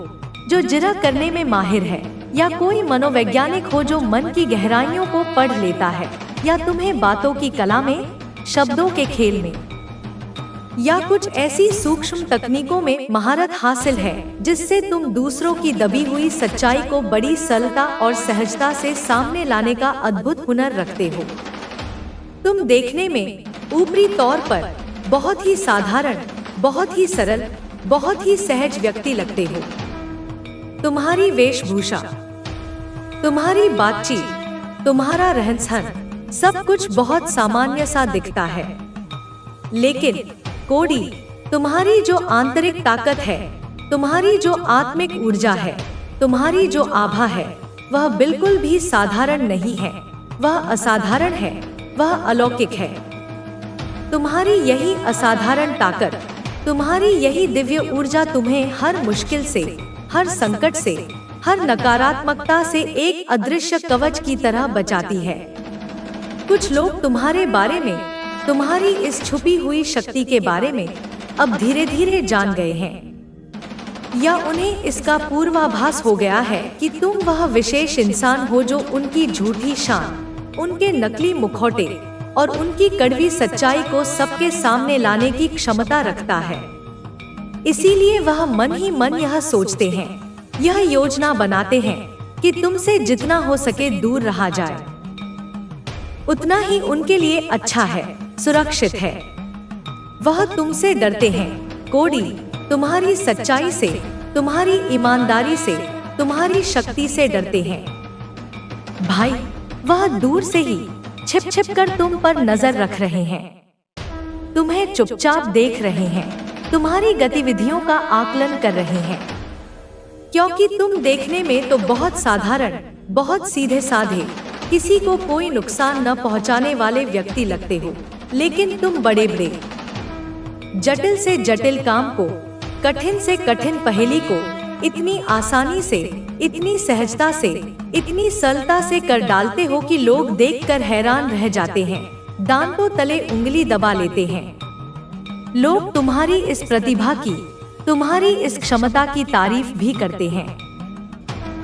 जो जिरह करने में माहिर है, या कोई मनोवैज्ञानिक हो जो मन की गहराइयों को पढ़ लेता है, या तुम्हें बातों की कला में, शब्दों के खेल में, या कुछ ऐसी सूक्ष्म तकनीकों में महारत हासिल है जिससे तुम दूसरों की दबी हुई सच्चाई को बड़ी सरलता और सहजता से सामने लाने का अद्भुत हुनर रखते हो। तुम देखने में ऊपरी तौर पर बहुत ही साधारण, बहुत ही सरल, बहुत ही सहज व्यक्ति लगते हो। तुम्हारी वेशभूषा, तुम्हारी बातचीत, तुम्हारा रहन-सहन, सब कुछ बहुत सामान्य सा दिखता है। लेकिन कोडी, तुम्हारी जो आंतरिक ताकत है, तुम्हारी जो आत्मिक ऊर्जा है, तुम्हारी जो आभा है, वह बिल्कुल भी साधारण नहीं है, वह असाधारण है, वह अलौकिक है। तुम्हारी यही असाधारण ताकत, तुम्हारी यही दिव्य ऊर्जा तुम्हें हर मुश्किल से, हर संकट से, हर नकारात्मकता से एक अदृश्य कवच की तरह बचाती है। कुछ लोग तुम्हारे बारे में, तुम्हारी इस छुपी हुई शक्ति के बारे में अब धीरे धीरे जान गए हैं, या उन्हें इसका पूर्वाभास हो गया है कि तुम वह विशेष इंसान हो जो उनकी झूठी शान, उनके नकली मुखौटे और उनकी कड़वी सच्चाई को सबके सामने लाने की क्षमता रखता है। इसीलिए वह मन ही मन यह सोचते हैं, यह योजना बनाते हैं कि तुमसे जितना हो सके दूर रहा जाए, उतना ही उनके लिए अच्छा है, सुरक्षित है। वह तुमसे डरते हैं कोडी, तुम्हारी सच्चाई से, तुम्हारी ईमानदारी से, तुम्हारी शक्ति से डरते हैं। भाई, वह दूर से ही छिप छिप कर तुम पर नजर रख रहे हैं, तुम्हें चुपचाप देख रहे हैं, तुम्हारी गतिविधियों का आकलन कर रहे हैं, क्योंकि तुम देखने में तो बहुत साधारण, बहुत सीधे साधे, किसी को कोई नुकसान न पहुंचाने वाले व्यक्ति लगते हो। लेकिन तुम बड़े बड़े, जटिल से जटिल काम को, कठिन से कठिन पहेली को इतनी आसानी से, इतनी सहजता से, इतनी सरलता से कर डालते हो कि लोग देखकर हैरान रह जाते हैं, दांतों तले उंगली दबा लेते हैं। लोग तुम्हारी इस प्रतिभा की, तुम्हारी इस क्षमता की तारीफ भी करते हैं,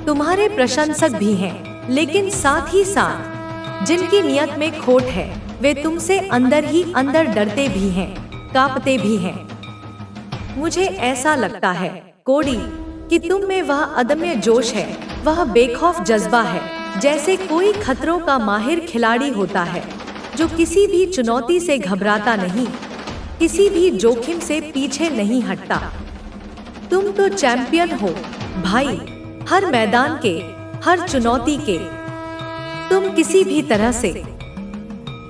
तुम्हारे प्रशंसक भी हैं, लेकिन साथ ही साथ जिनकी नियत में खोट है, वे तुमसे अंदर ही अंदर डरते भी हैं, कांपते भी हैं। मुझे ऐसा लगता है कोडी कि तुम में वह अदम्य जोश है, वह बेखौफ जज्बा है, जैसे कोई खतरों का माहिर खिलाड़ी होता है जो किसी भी चुनौती से घबराता नहीं, किसी भी जोखिम से पीछे नहीं हटता। तुम तो चैंपियन हो भाई, हर मैदान के, हर चुनौती के। तुम किसी भी तरह से,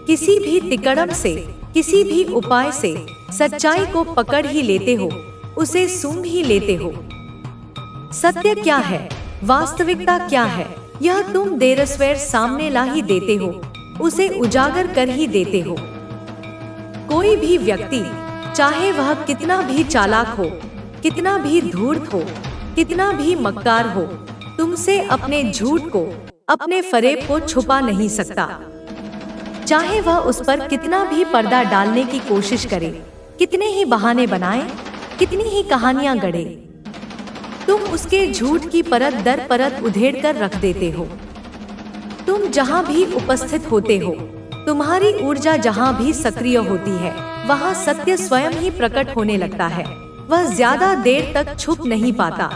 किसी भी तिकड़म से, किसी भी उपाय से सच्चाई को पकड़ ही लेते हो, उसे सूंघ ही लेते हो। सत्य क्या है, वास्तविकता क्या है, यह तुम देरसवेर सामने ला ही देते हो, उसे उजागर कर ही देते हो। कोई भी व्यक्ति, चाहे वह कितना भी चालाक हो, कितना भी धूर्त हो, कितना भी मक्कार हो, तुमसे अपने झूठ को, अपने फरेब को छुपा नहीं सकता। चाहे वह उस पर कितना भी पर्दा डालने की कोशिश करे, कितने ही बहाने बनाए, कितनी ही कहानियां गढ़े, तुम उसके झूठ की परत दर परत उधेड़ कर रख देते हो। तुम जहां भी उपस्थित होते हो, तुम्हारी ऊर्जा जहां भी सक्रिय होती है, वहां सत्य स्वयं ही प्रकट होने लगता है। वह ज्यादा देर तक छुप नहीं पाता।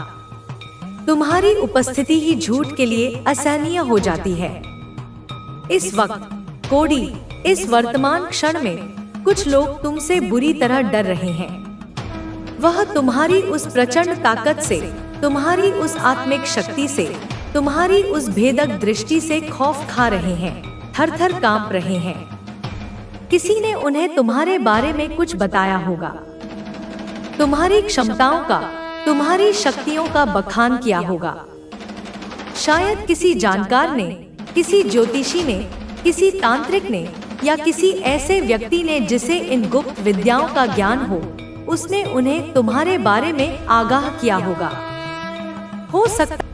तुम्हारी उपस्थिति ही झूठ के लिए असहनीय हो जाती है। इस वक्त कोड़ी, इस वर्तमान क्षण में कुछ लोग तुमसे बुरी तरह डर रहे हैं। वह तुम्हारी उस प्रचंड ताकत से, तुम्हारी उस आत्मिक शक्ति से, तुम्हारी उस भेदक दृष्टि से खौफ खा रहे हैं, थर-थर कांप रहे हैं। किसी ने उन्हें तुम्हारे बारे में कुछ बताया होगा, तुम्हारी क्षमताओं का, तुम्हारी शक्तियों का बखान किया होगा। शायद किसी जानकार ने, किसी ज्योतिषी ने, किसी तांत्रिक ने या किसी ऐसे व्यक्ति ने जिसे इन गुप्त विद्याओं का ज्ञान हो, उसने उन्हें तुम्हारे बारे में आगाह किया होगा। हो सकता